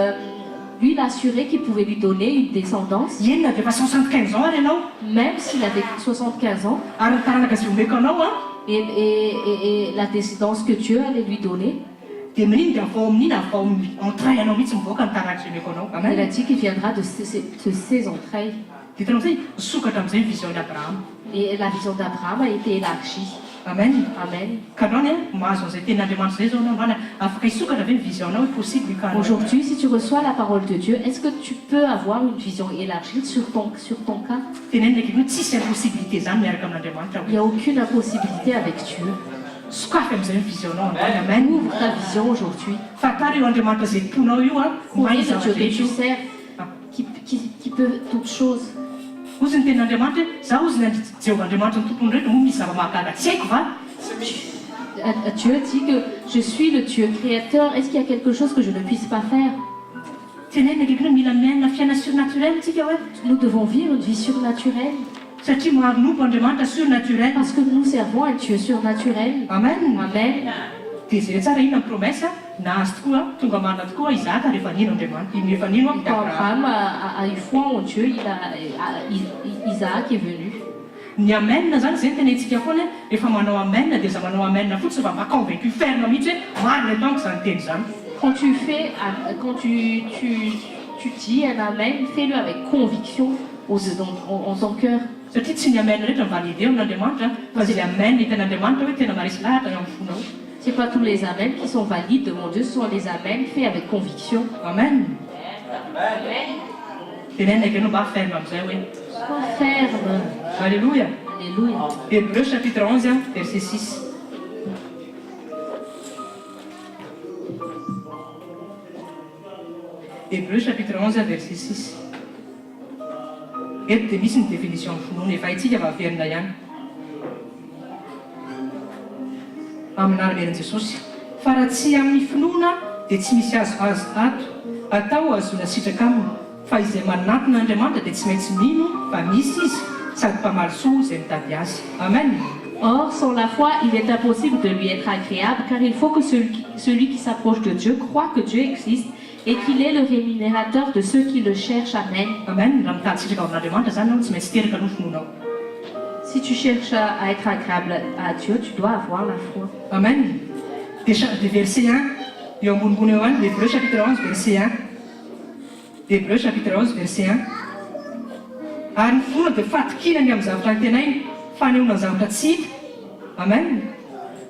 lui l'assurer qu'il pouvait lui donner une descendance, enina dia efa 75 ans ary ianao même s'il avait 75 ans, ary ny taranaka zay omeko anao a et la descendance que Dieu allait lui donner. dia miriny dia vao amin'ina vao entray anao mihitsy mivoaka ny tarak'izay omeko anao. Il a Amen. dit qu'il viendra de ses entrailles. Dia hitanao izay misokatra amin'izay ny vision d'Abraham. Et la vision d'Abraham a été élargie. Amen. Amen. Ka anao ny mahazo an'izay tenin'Andriamanitra izay zao anao androany afaka hisokatra ve ny vision anao hoe possible ka. Aujourd'hui, si tu reçois la parole de Dieu, est-ce que tu peux avoir une vision élargie sur ton cas? Teneny ndraiky hoe tsisy impossibilité zany miaraka amin'Andriamanitra. Il n'y a aucune impossibilité avec Dieu. Sokafy amin'izay ny vision anao androany. Amen. Ouvre ta vision aujourd'hui. Fatary io Andriamanitra izay tomponao io a Connais mahay le Dieu que tu zavatra sers, qui peut toutes choses. ozy ny tenin'Andriamanitra hoe za ozy ny Jehovah-Andriamanitra ny tompony rehetra moa misy zava-mahagaga tsy haiko va. Dieu dit que je suis le Dieu créateur. Est-ce qu'il y a quelque chose que je ne puisse pas faire? teneny ndraiky hoe mila miaina fiaina surnaturel tsika hoe Nous devons vivre une vie surnaturelle satria mahanompo Andriamanitra surnaturel. parce que nous servons un Dieu surnaturel. Amen. Amen. Dia zay tsara ino ny promesse nahazo tokoa tonga marina tokoa Isaka rehefa nino Andriamanitra efa nino Et quand Abraham a eu foi en Dieu, Isaac est venu. ny amen zany zay tenentsika foana rehefa manao amen dia za manao amen fotsiny fa maconvaincu ferme mihitsy hoe marina tanko zany teny zany. Quand tu dis un amen, fais-le avec conviction en ton cœur. Satria tsy ny amen rehetra mivalide eo amin'Andriamanitra fa zay amen hitan'Andriamanitra hoe tena maresy lahatra ny amin'ny fonao. Ce n'est pas tous les amens qui sont valides devant Dieu, ce sont les amens faits avec conviction. Amen. Teneny ndraiky anao mba ferme amin'izay hoe Sois ferme. alléluia. Alléluia. Hébreux chapitre 11 verset 6. Hébreux chapitre 11 verset 6. Eto dia misy ny définition ny finoana efa itsika fa averina ihany amin'ny anaran'i Jesosy. Fa raha tsy amin'ny finoana dia tsy misy azo ato atao azona sitraka aminy fa izay manantona Andriamanitra dia tsy maintsy mino fa misy izy sady mpamalisoa izay mitady azy. Amen. Or, sans la foi, il est impossible de lui être agréable, car il faut que celui qui s'approche de Dieu croit que Dieu existe et qu'il est le rémunérateur de ceux qui le cherchent. Amen. Amen. Raha mitady sitraka amin'Andriamanitra zany anao tsy maintsy teraka aloha finoanao. Si tu cherches à être agréable à Dieu, tu dois avoir la foi. Amen. Dia verset 1 eo ambonimbony eo any Hébreux chapitre 11 verset 1. Hébreux chapitre 11 verset 1. Ary ny finoana dia fatokinany amin'ny zavatra ny tenainy fanehoana ny zavatra tsy hita. Amen.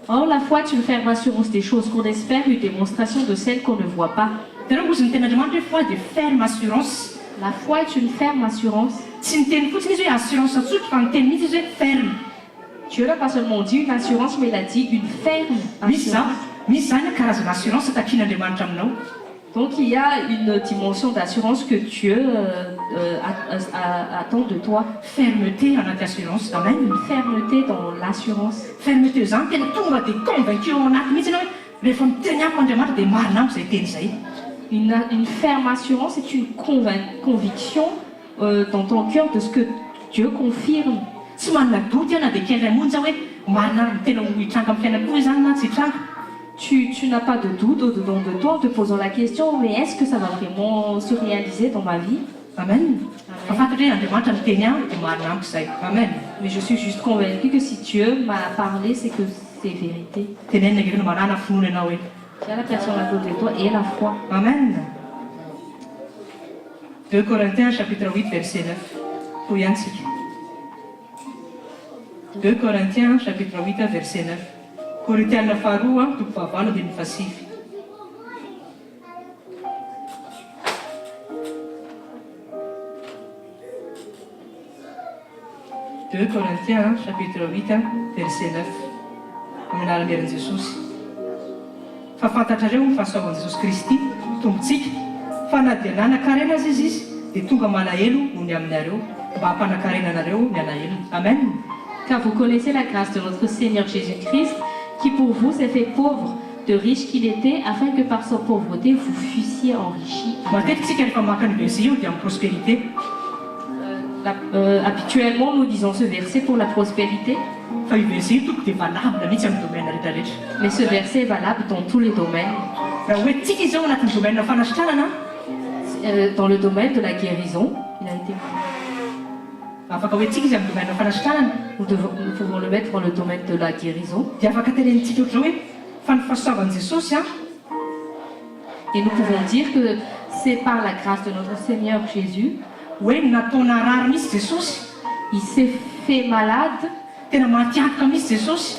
Or, la foi est une ferme assurance des choses qu'on espère, une démonstration de celles qu'on ne voit pas. Tena ozy ny ten'Andriamanitra hoe foi de ferme assurance. La foi est une ferme assurance. Tsy miteny fotsiny izy hoe assurance tsotra fa miteny mihitsy izy hoe ferme. Dieu n'a pas seulement dit une assurance, mais il a dit une ferme assurance. Misy zany karazana assurance takian'Andriamanitra aminao. Donc il y a une dimension d'assurance que Dieu attend de toi. Fermeté anaty assurance. Amen. Une fermeté dans l'assurance. Fermeté zany tena tonga dia convaincu ao anaty mihitsy ianao hoe rehefa miteny amiko Andriamanitra dia marina amiko izay teny izay. Une ferme assurance est une conviction dans ton cœur de ce que Dieu confirme. Tsy manana doute iana dia kely monja hoe marina tena hitranga amin'ny fiainako zany na tsy hitranga. Tu n'as pas de doute au-dedans de toi en te posant la question, mais est-ce que ça va vraiment se réaliser dans ma vie? Amen. Fantatra hoe Andriamanitra miteny aho dia marina amiko izay. Amen. Mais je suis juste convaincue que si Dieu m'a parlé, c'est que c'est vérité. Teneny ndraiky hoe manana finoana ianao hoe. Il y a la personne à côté de toi et la foi. Amen. 2 Corinthiens chapitre 8 verset 9. Toy ihany tsika. 2 Corinthiens chapitre 8 verset 9. Korintiana faharoa toko fahavalo dia mifasify. Deux Corinthiens chapitre 8 verset 9. Amin'ny anaran'i Jesosy. Fa fantatrareo ny fahasoavan'i Jesosy Kristy tombontsika fa na dia nanankarena azy izy dia tonga malahelo noho ny aminareo mba hampanankarena anareo ny alahelo. Amen. Car vous connaissez la grâce de notre Seigneur Jésus-Christ, qui pour vous s'est fait pauvre, de riche qu'il était, afin que par sa pauvreté vous fussiez enrichis. Matetika tsika rehefa maka ny verset io dia amin'ny prospérité. Habituellement, nous disons ce verset pour la prospérité. Fa io verset io toko dia valable mihitsy amin'ny domaine rehetrarehetra. Mais ce verset est valable dans tous les domaines. Raha hoe tsika izao anatin'ny domaine fanasitranana dans le domaine de la guérison, il a été. afaka hoentsika izy amin'ny domaine fanasitrahana Nous pouvons le mettre dans le domaine de la guérison. dia afaka terenitsika ohatra hoe fa ny fahasoavan'i Jesosy Et nous pouvons dire que c'est par la grâce de notre Seigneur Jésus, hoe nataona rary misy Jesosy, il s'est fait malade, tena matiatika misy Jesosy,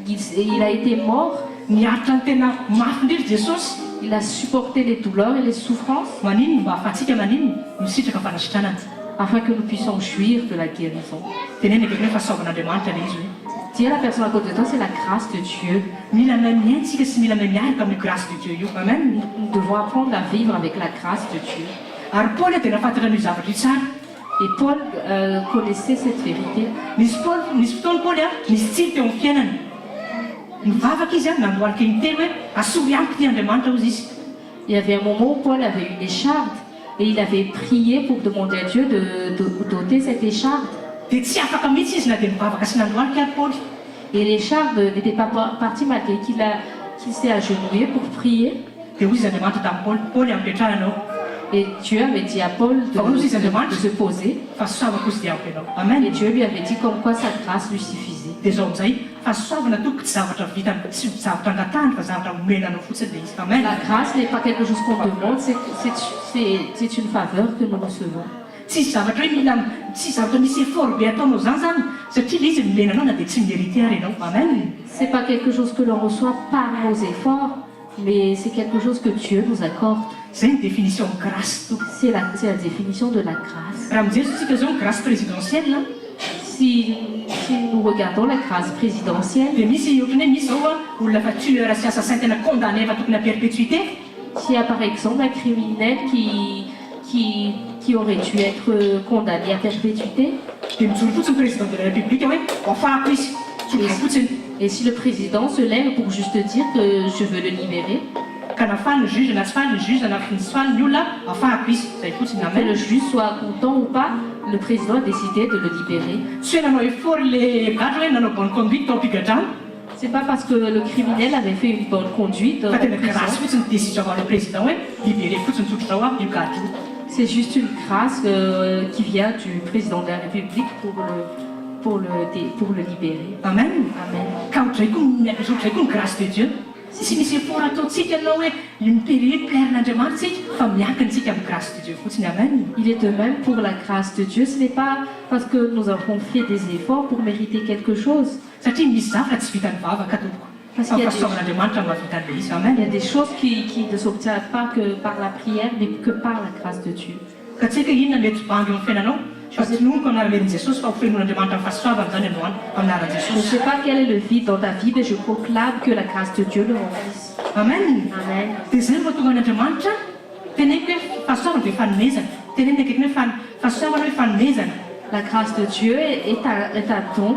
il a été mort, niaritra ny tena mafy indrindra Jesosy. il a supporté les douleurs et les souffrances Maninona mba ahafahantsika maninona misitraka fanasitranana afin que nous puissions jouir de la guérison. tenenaka hoe fahasoavan'Andriamanitra le izy hoe Dis à la personne à côté de toi, c'est la grâce de Dieu. mila miaintsika sy mila miaraka amin'ny grâce de Dieu io. Amen. Nous devons apprendre à vivre avec la grâce de Dieu. Ary Paul dia nafantatra n'io zavatra io tsara. Et Paul connaissait cette vérité. Nisy fotoana Paul nisy tsily teo amin'ny fiainany. Mivavaka izy nandohalika iny teny hoe asory amiko ty Andriamanitra hozy izy. Il y avait un moment où Paul avait une écharde et il avait prié pour demander à Dieu de doter cette écharde. Dia tsy afaka mihitsy izy na dia mivavaka sy nandohalika ary Paul. Et l'écharde n'était pas partie malgré qu'il s'est agenouillé pour prier. Dia hozy izy Andriamanitra tamin'ny Paul ampetrahanao. Et Dieu avait dit à Paul de se poser. Fahasoavako izy dia ampy ianao. Amen. Et Dieu lui avait dit comme quoi sa grâce lui suffisait. Dia zao amin'izay fahasoavana tompoko tsy zavatra vita tsy zavatra angatahana fa zavatra omenanao fotsiny dia izy. Amen. La grâce n'est pas quelque chose qu'on demande, c'est une faveur que nous recevons. Tsisy zavatra hoe mila tsy zavatra misy effort be ataonao zany satria le izy milenanao na dia tsy mérité ary ianao. Amen. C'est pas quelque chose que l'on reçoit par nos efforts, mais c'est quelque chose que Dieu nous accorde. Zay ny définition grâce tompoko. C'est la définition de la grâce. Raha mijery tsika zao ny grâce présidentielle Si nous regardons la grâce présidentielle, dia misy ohatrany hoe misy zao olona fa tueur sy assassin tena condamné fa tokony à perpétuité. s'il y a par exemple un criminel qui aurait dû être condamné à perpétuité, dia mijoro fotsiny président de la république hoe hoafahako izy tsoro fotsiny. et si le président se lève pour juste dire que je veux le libérer, ka nafaly ny juge na tsy faly ny juge na ny tsy faly ny olona afahako izy zay fotsiny. que le juge soit content ou pas, le président a décidé de le libérer. Tsy hoe nanao effort le gadra hoe nanao bonne conduite tao ampigadrano C'est pas parce que le criminel avait fait une bonne conduite en fa tena grâce prison. fotsiny décision avy le président hoe libéré fotsiny tsotro zao io gadra io. C'est juste une grâce qui vient du président de la République pour le libérer. Amen. Amen. Ka ohatray koa ohatray koa ny grâce de Dieu tsy misy effort ataontsika ianao hoe impérer plaire-n'Andriamanitra tsika fa miankintsika amin'ny grâce de Dieu fotsiny. Amen. Il est de même pour la grâce de Dieu. Ce n'est pas parce que nous avons fait des efforts pour mériter quelque chose. Satria misy zavatra tsy vitan'ny vavaka tompoko Parce fa qu'il y a fahasoavan'Andriamanitra mahavita an'le izy. Il y a Amen. des choses qui ne s'obtiennent pas que par la prière, mais que par la grâce de Dieu. Ka tsy haiko inona mety bangy eo amin'ny fiainanao fa tsy nonoko anaran'ny Jesosy fa hofenon'Andriamanitra amin'ny fahasoavany zany ianao amin'ny anaran'i Je ne Jesosy. sais pas quel est le vide dans ta vie, mais je proclame que la grâce de Dieu le remplisse. Amen. Amen. Dia zay no mahatonga an'Andriamanitra teneniko hoe fahasoavana dia fanomezana teneniko ekeny hoe fahasoavana hoe fanomezana. La grâce de Dieu est un don.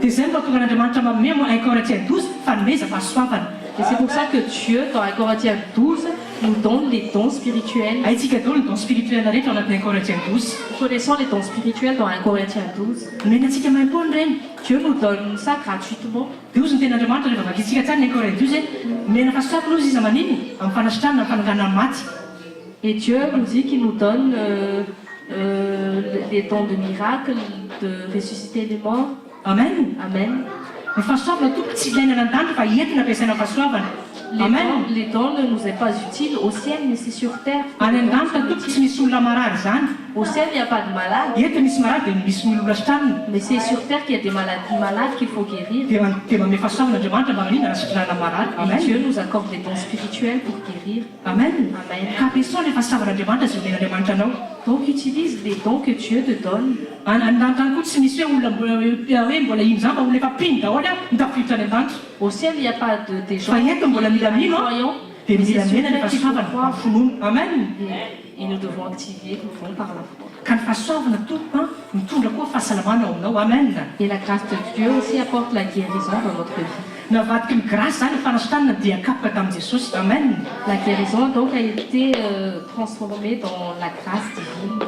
Dia zay no mahatonga an'Andriamanitra manome mo 1 Corinthiens 12 fanomeza fahasoavana. Et c'est pour ça que Dieu, dans 1 Corinthiens 12, nous donne les dons spirituels. Haintsika daholo ny don spirituel rehetra ao anatin'ny 1 Corinthiens 12. Nous connaissons les dons spirituels dans 1 Corinthiens 12. Nomenantsika maim-pony ireny. Dieu nous donne ça gratuitement. Dia ozy ny ten'Andriamanitra rehefa vakitsika tsara ny 1 Corinthiens 12 mena fahasoavana ozy izy amaniny amin'ny fanasitrana amin'ny fananganana ny maty. Et Dieu nous dit qu'il nous donne les dons de miracles, de ressusciter les morts. Amen. Amen. Ny fahasoavana tompoko tsy ilaina nan-danitra fa entina ampiasaina fahasoavana. Amen. Les dons ne nous est pas utiles au ciel, mais c'est sur terre. Any an-danitra tompoko tsy misy olona marary zany. Au ciel, il n'y a pas de malades, Eto misy marary dia misy ny olona sitraniny. mais c'est sur terre qu'il y a des malades qu'il faut guérir. Dia manome fahasoavan'Andriamanitra mba manina nasitrana marary. Et Dieu Amen. nous accorde des dons spirituels pour guérir. Amen. Amen. Ka ampiasao ilay fahasoavan'Andriamanitra zay omen'Andriamanitra anao. Donc utilise les dons que Dieu te donne. An-danitra any koa tsy misy hoe olona hoe mbola ino zany fa olona efa mpino daholo mitafiditra any an-danitra. Au ciel, il n'y a pas des gens Fa eto mbola mila mino croyants, dia mais c'est mila sur mena ny terre qu'il faut fahasoavana croire. finono. Amen. Et nous devons activer le don par la foi. Ka ny fahasoavana tompoko mitondra koa fahasalamana ao aminao. Amen. Et la grâce de Dieu aussi apporte la guérison dans notre vie. Navadiky ny grâce zany ny fanasitranana dia akapoka tamin'i Jesosy. Amen. La guérison donc a été transformée dans la grâce divine.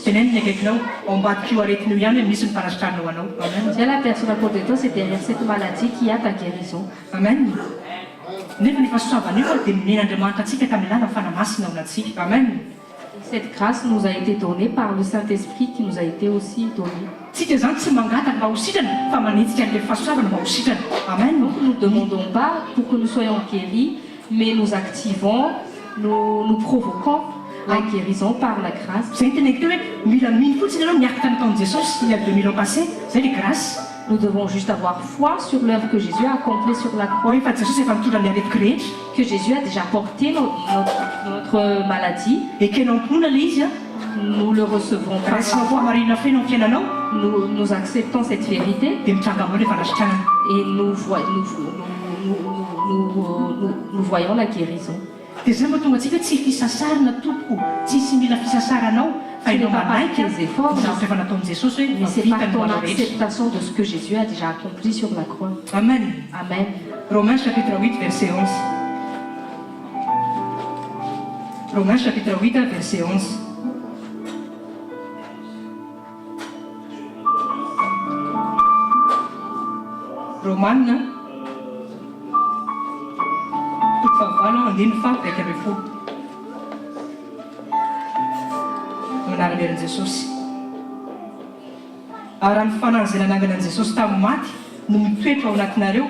Teneniny akaikinao ao ambadika io aretinao ihany hoe misy ny fanasitranao anao. Amen. Dis à la personne à côté de toi, c'est derrière cette maladie qu'il y a ta guérison. Amen. Nefa ny fahasoavana io dia nomen'Andriamanitra antsika tamin'ny lalana fanamasina ao anatsika. Amen. Cette grâce nous a été donnée par le Saint-Esprit qui nous a été aussi donnée. Amen. Donc nous ne demandons pas pour que nous soyons guéris, mais nous activons, nous provoquons la guérison par la grâce. Nous devons juste avoir foi sur l'œuvre que Jésus a accomplie sur la croix. Que Jésus a déjà porté notre maladie. Nous le recevrons par la foi. Nous acceptons cette vérité et nous voyons la guérison. Ce n'est pas par tes efforts, mais c'est par ton acceptation de ce que Jésus a déjà accompli sur la croix. Amen. Amen. Romains chapitre 8, verset 11. Romains chapitre 8, verset 11. Romains, toute faveur, on dit une femme avec un fou. On a regardé Jésus. Alors, une femme, elle a regardé Jésus, t'as maté, nous mitoetra ao anatinareo,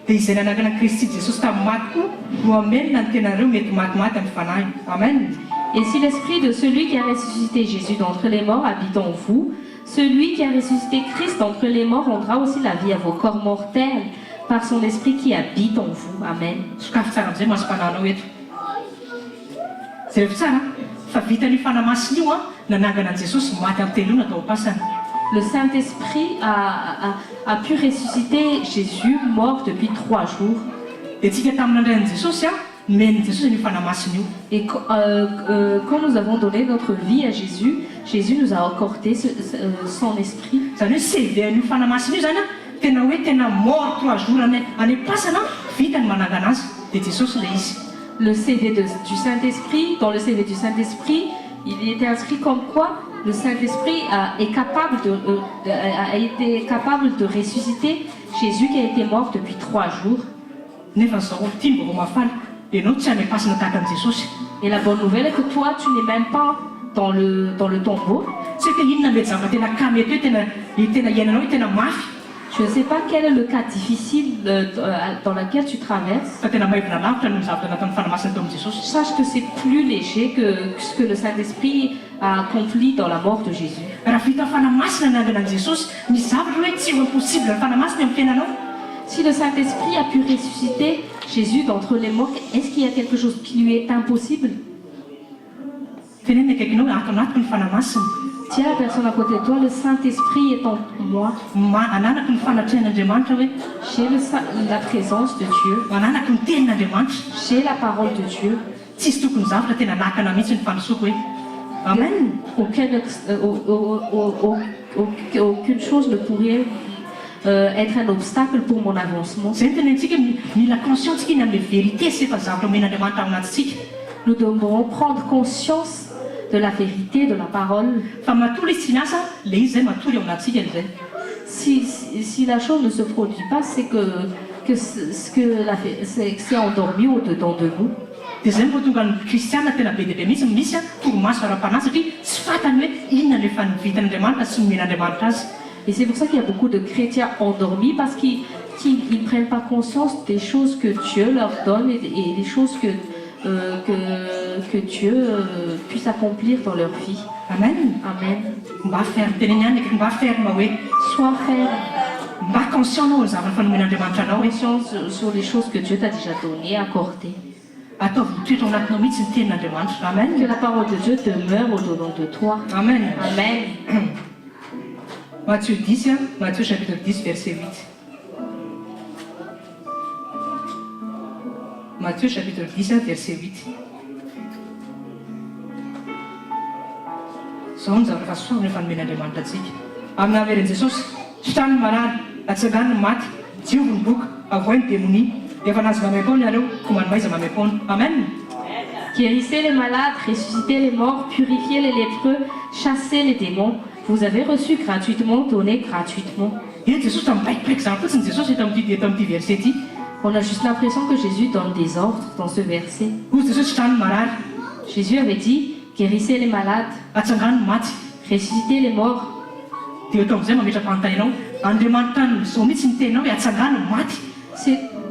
dia izay nanangana Kristy Jesosy tamin'ny maty koa no amenina ny tenareo mety matimaty amin'ny fanahy. Amen. Et si l'esprit de celui qui a ressuscité Jésus d'entre les morts habite en vous, celui qui a ressuscité Christ d'entre les morts rendra aussi la vie à vos corps mortels par son esprit qui habite en vous. Amen. Sokafy tsara amin'izay masom-pananao eto. Zay rehefa tsara fa vitan'ny fanamasina io nanangana an'i Jesosy maty amin'ny telo natao am-pasana. Le Saint-Esprit a pu ressusciter Jésus mort depuis 3 jours. Et quand nous avons donné notre vie à Jésus, Jésus nous a accordé son esprit. Le CV du Saint-Esprit, dans le CV du Saint-Esprit, il était inscrit comme quoi le Saint-Esprit a été capable de ressusciter Jésus qui a été mort depuis 3 jours. Et la bonne nouvelle est que toi, tu n'es même pas dans le tombeau. Je ne sais pas quel est le cas difficile dans lequel tu traverses. Sache que c'est plus léger que ce que le Saint-Esprit a accompli dans la mort de Jésus. Si le Saint-Esprit a pu ressusciter Jésus d'entre les morts, est-ce qu'il y a quelque chose qui lui est impossible? Tiens la personne à côté de toi, le Saint-Esprit est en moi. J'ai la présence de Dieu. J'ai la parole de Dieu. Amen. Aucune chose ne pourrait être un obstacle pour mon avancement. Nous devons prendre conscience de la vérité, de la parole. Si la chose ne se produit pas, c'est que c'est endormi au-dedans de nous. Et c'est pour ça qu'il y a beaucoup de chrétiens endormis parce qu'ils ne prennent pas conscience des choses que Dieu leur donne et des choses que Dieu puisse accomplir dans leur vie. Amen. Amen. Sois ferme. Conscience sur les choses que Dieu t'a déjà données, accordées. Que la parole de Dieu demeure au-dedans de toi. Amen. Amen. Matthieu 10, Matthieu chapitre 10, verset 8. Matthieu chapitre 10, verset 8. Zao ny zavatra soa ny fanomen'Andriamanitra antsika. Amin'ny haveren'i Jesosy, sitrany marary, atsangany ny maty, jiovy ny boka, avoiny ny démonie, efa nazy mamempaona ianao, komanimaiza mamempaona. Amen. Guérissez les malades, ressuscitez les morts, purifiez les lépreux, chassez les démons. Vous avez reçu gratuitement, donné gratuitement. On a juste l'impression que Jésus donne des ordres dans ce verset. Jésus avait dit, Guérissez les malades, atsangano maty ressuscitez les morts. dia eto amin'izay mametra-panontanianao Andriamanitra zao mihitsy ny teninao hoe atsangano maty.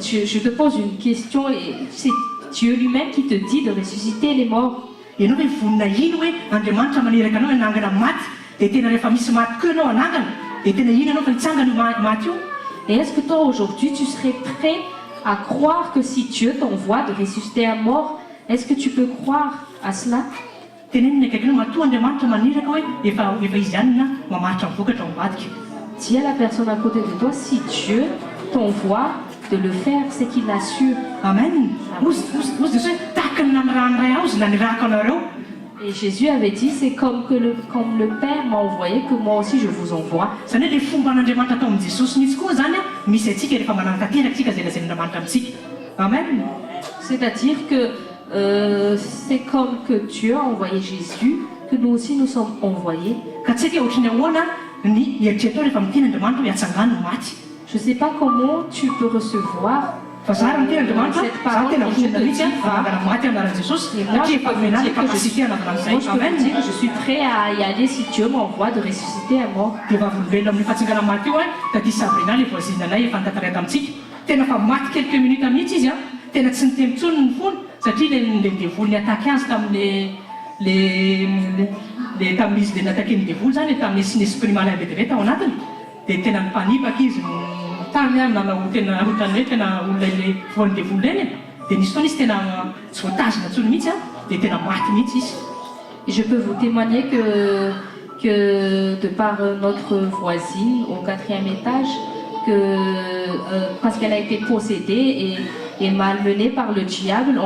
Je te pose une question et c'est Dieu lui-même qui te dit de ressusciter les morts. Ianao hoe vonina ino hoe Andriamanitra maneraka anao hanangana maty dia tena rehefa misy maty koa ianao hanangana dia tena ino ianao fa hitsangana io maty io. Et est-ce que toi aujourd'hui tu serais prêt à croire que si Dieu t'envoie de ressusciter un mort, est-ce que tu peux croire à cela? Tenenina akaikinao matoa Andriamanitra maneraka hoe efa izy ihany na mamaritra mivokatra mivadika. Dis à la personne à côté de toi, si Dieu t'envoie de le faire, c'est qu'il assure. Amen. Ozy Jesosy hoe tahaka ny nanirahan'iray aho izy nanirahako anareo. Et Jésus avait dit, c'est comme le Père m'a envoyé, que moi aussi je vous envoie. Zany hoe le fomba n'Andriamanitra atao amin'ny Jesosy mihitsy koa zany a misy atsika rehefa mananatanteraka tsika zay lazain'ny Andriamanitra amintsika. Amen. C'est-à-dire que c'est comme que Dieu a envoyé Jésus, que nous aussi nous sommes envoyés. Ka tsy haiko ohatrany ahoana ny eritreritao rehefa miteny Andriamanitra hoe atsangano maty. Je ne sais pas comment tu peux recevoir fa za raha miteny Andriamanitra za tena vonona mihitsy fanangana maty anaran'i Jesosy satria efa menana kapasité anaovana moi je an'izay. peux Amen. te dire que je suis prêt à y aller si Dieu m'envoie de ressusciter un mort. dia vavolombelona amin'ny fatsangana maty io a taty Sabrina le voisinanay efa nitantaraka amintsika tena fa maty quelques minutes mihitsy izy a tena tsy niteny tsony ny fony satria le devoly niataky azy tamin'izy le natake ny devoly zany tamin'ny sy esprit malin be dia tao anatiny dia tena nipanipaka izy tany a nanao tena ohatrany hoe tena olona le voan'ny devoly reny dia nisy foana izy tena tsy voatazona tsony mihitsy a dia tena maty mihitsy izy. Et je peux vous témoigner que de par notre voisine au 4e étage, parce qu'elle a été possédée et malmenée par le diable,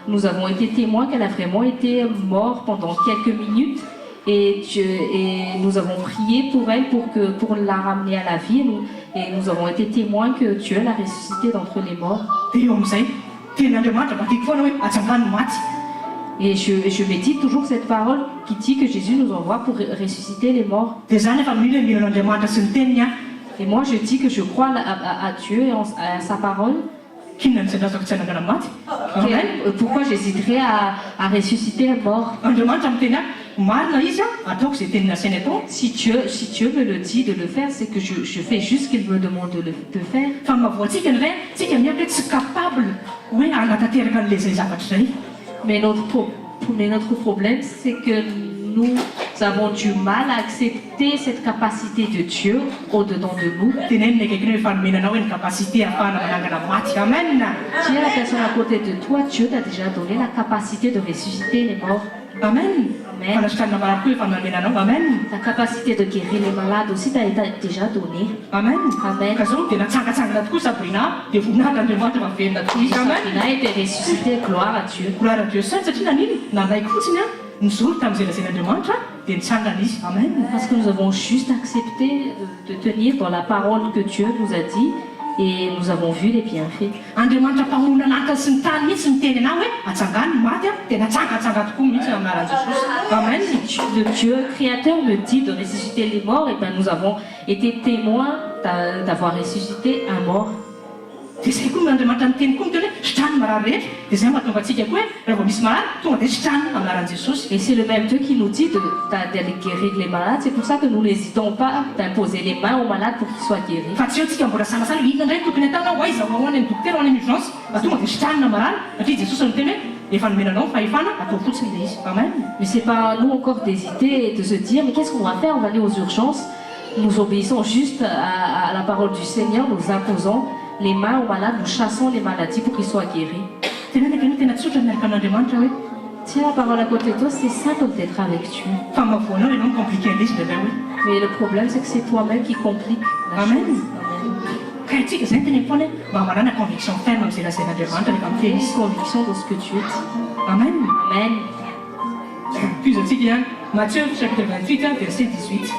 nous avons été témoins qu'elle a vraiment été morte pendant quelques minutes et nous avons prié pour elle pour la ramener à la vie et nous avons été témoins que Dieu l'a ressuscitée d'entre les morts. Et je médite toujours cette parole qui dit que Jésus nous envoie pour ressusciter les morts. Et moi je dis que je crois à Dieu et à sa parole. Pourquoi j'hésiterais à ressusciter un mort? Si Dieu me le dit de le faire, c'est que je fais juste ce qu'il me demande de faire. Mais notre problème, c'est que nous avons du mal à accepter cette capacité de Dieu au-dedans de nous. Dis à la personne à côté de toi, Dieu t'a déjà donné la capacité de ressusciter les morts. Amen. Amen. La capacité de guérir les malades aussi t'a déjà donné. Amen. Amen. Sabrina a été ressuscitée, gloire à Dieu. Parce que nous avons juste accepté de tenir dans la parole que Dieu nous a dit et nous avons vu les bienfaits. Le Dieu créateur me dit de ressusciter les morts, et bien nous avons été témoins d'avoir ressuscité un mort. Et c'est le même Dieu qui nous dit d'aller guérir les malades. C'est pour ça que nous n'hésitons pas d'imposer les mains aux malades pour qu'ils soient guéris. Mais c'est pas à nous encore d'hésiter et de se dire mais qu'est-ce qu'on va faire? On va aller aux urgences. Nous obéissons juste à la parole du Seigneur, nous imposons les mains aux malades, nous chassons les maladies pour qu'ils soient guéris. Tiens la parole à côté de toi, c'est simple d'être avec Dieu. Mais le problème, c'est que c'est toi-même qui complique la chose. Amen. Une conviction dans ce que Dieu dit. Amen. Amen. Puis aussi bien, Matthieu chapitre 28, verset 18.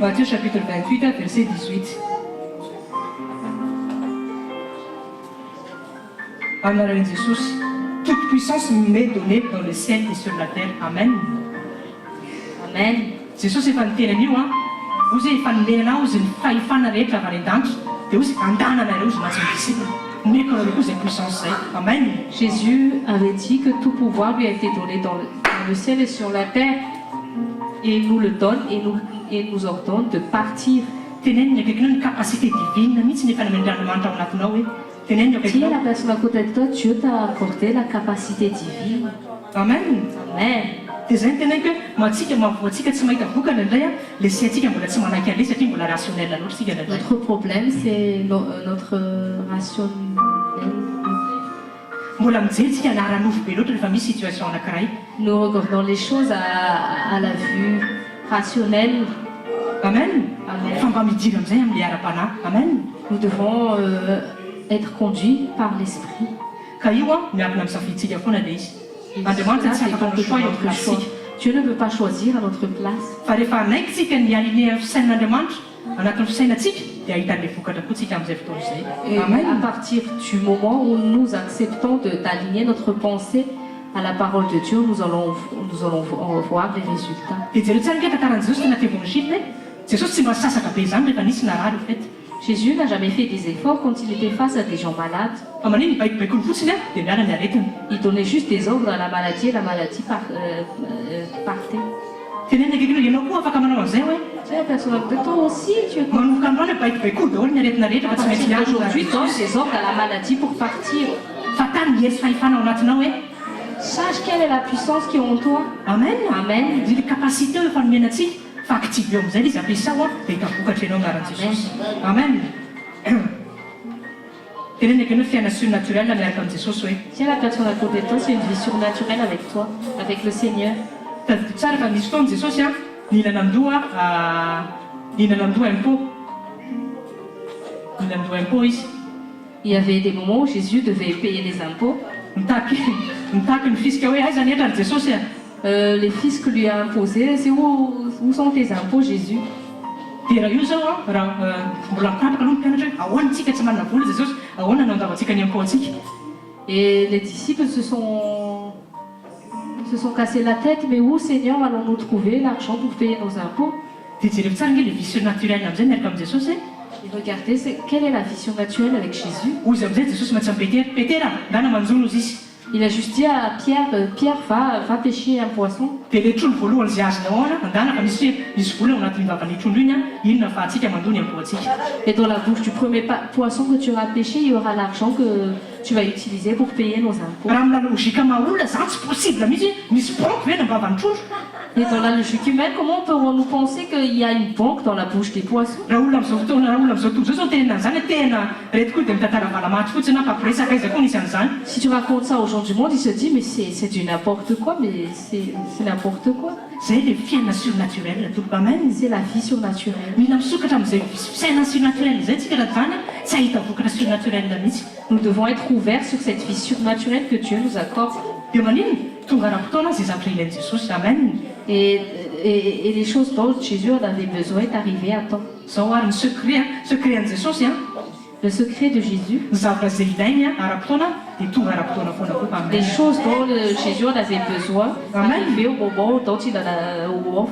Matthieu chapitre 28, verset 18. Anaran'i Jesosy, toute puissance m'est donnée dans le ciel et sur la terre. Amen. Amen. Jesosy efa niteny an'io a, ozy efa nomena anao izy ny fahefana rehetra avy any an-danitra dia ozy andananareo izy mahatsy disciple meko anareo koa zay puissance zay. Amen. Jésus avait dit que tout pouvoir lui a été donné dans le ciel et sur la terre. Et il nous le donne et nous ordonne de partir. Tenenina akaikinao ny capacité divine mihitsy nefa namen'Andriamanitra ao anatinao hoe tenenina Tiens akaikinao. la personne à côté de toi, Dieu t'a accordé la capacité divine. Amen. Amen. Dia zay ny teneniko hoe matsika mavoatsika tsy mahita vokana indray a le siantsika mbola tsy manaiky an'ilay satria mbola rationnel loatra sika indray. Notre problème, c'est notre rationnel. Mbola mijery tsika naranofo be loatra rehefa misy situation anankiray. Nous regardons les choses à la vue rationnelle. Amen. Amen. Fa mba midiry amin'izay amin'ilay ara-panahy. Amen. Nous devons être conduits par l'esprit. Ka io a miankina amin'ny safiditsika foana ilay izy. Andriamanitra tsy afaka manao choix eo amin'ny plasitsika. Dieu ne veut pas choisir à notre place. Fa rehefa anaikytsika ny aligné amin'ny fisainan'Andriamanitra anatin'ny fisainatsika dia ahitan'ilay vokatra koa tsika amin'izay fotoana izay. Et Amen. à partir du moment où nous acceptons d'aligner notre pensée à la parole de Dieu, nous allons voir les résultats. Dia jereo tsara nge tantaran'i Jesosy tena tevon'Egypte Jesosy tsy mba sasaka be izany rehefa nisy narary au fait. Jésus n'a jamais fait des efforts quand il était face à des gens malades. Fa maniny baikony fotsiny a dia miala ny aretiny. Il donnait juste des ordres à la maladie et la maladie partait. Tenenina akaikinao ianao koa afaka manao an'izay hoe Tu es la personne de toi aussi, tu es manomboka androany hoe baikobaikoly daholo ny aretina rehetra à fa tsy maintsy partir miala d'aujourd'hui, donne des ordres à la maladie pour partir. fa tany mihery fahefana ao anatinao hoe Sache quelle est la puissance qui est en toi. amen. Amen. Zay le capacité efa nomenatsika fa active eo amin'izay ilay izy ampiasao a dia hita vokatra ianao anaran'i Jesosy. Amen. Tenenina akaikinao fiaina surnaturel miaraka amin'i Jesosy hoe Tiens la personne à côté de toi, c'est une vie surnaturelle avec toi, avec le Seigneur. tadidio tsara fa nisy fotoana Jesosy a nihinana amin'doha impôt. Nihinana amin'doha impôt izy. Il y avait des moments où Jésus devait payer les impôts. Mitaky ny fisika hoe aiza ny entrany Jesosy a. Les fiscs lui a imposé, c'est où sont tes impôts, Jésus? Dia raha io zao a raha mbola mikatraka aloha ny mpianatra hoe ahoana tsika tsy manana vola Jesosy, ahoana nandavantsika ny impôt antsika. Et les disciples se sont cassés la tête, mais où, Seigneur, allons-nous trouver l'argent pour payer nos impôts? Dia jereo tsara nge le vie surnaturel amin'izay miaraka amin'i Jesosy. Et regardez, quelle est la vie surnaturelle avec Jésus? Hoy izy amin'izay Jesosy mahatsy amin'ny Petera ndana manjono izy izy. Il a juste dit à Pierre, Pierre, va pêcher un poisson. Dia le trondro voalohany izay azonao ao andana fa misy hoe misy vola ao anatin'ny vavan'ny trondro iny a inona fa atsika mandony amin'ny poatsika. Et dans la bouche du premier poisson que tu auras pêché, il y aura l'argent que tu vas utiliser pour payer nos impôts. Raha amina logika maolona zany tsy possible mihitsy misy banque ve nambavan'ny trondro. Et dans la logique humaine, comment pourrons-nous penser qu'il y a une banque dans la bouche des poissons? Raha olona amin'izao fotoana raha olona amin'izao tontolo zao tenenina an'izany hoe tena reto koa dia mitantara valamaty fotsiny na mpapiresaka izy koa nisy an'izany. Si tu racontes ça aux gens du monde, ils se disent, mais c'est du n'importe quoi, mais c'est n'importe quoi. Zay le fiaina surnaturel tompoko amen. C'est la vie surnaturelle. Mila misokatra amin'izay fisaina surnaturel izay tsika raha zany tsy ahita vokatra surnaturel mihitsy. Nous devons être ouverts sur cette vie surnaturelle que Dieu nous accorde. Dia manino tonga raha-potoana izay zavatra ilain'i Jesosy amen. Et les choses dont Jésus en avait besoin est arrivé à temps. Zao ary ny secret an'i Jesosy a Le secret de Jésus, ny zavatra izay ilainy a ara-potoana dia tonga ara-potoana foana koa amen. les choses dont Jésus en avait besoin, Amen. arrivé au moment dont il en a, au moment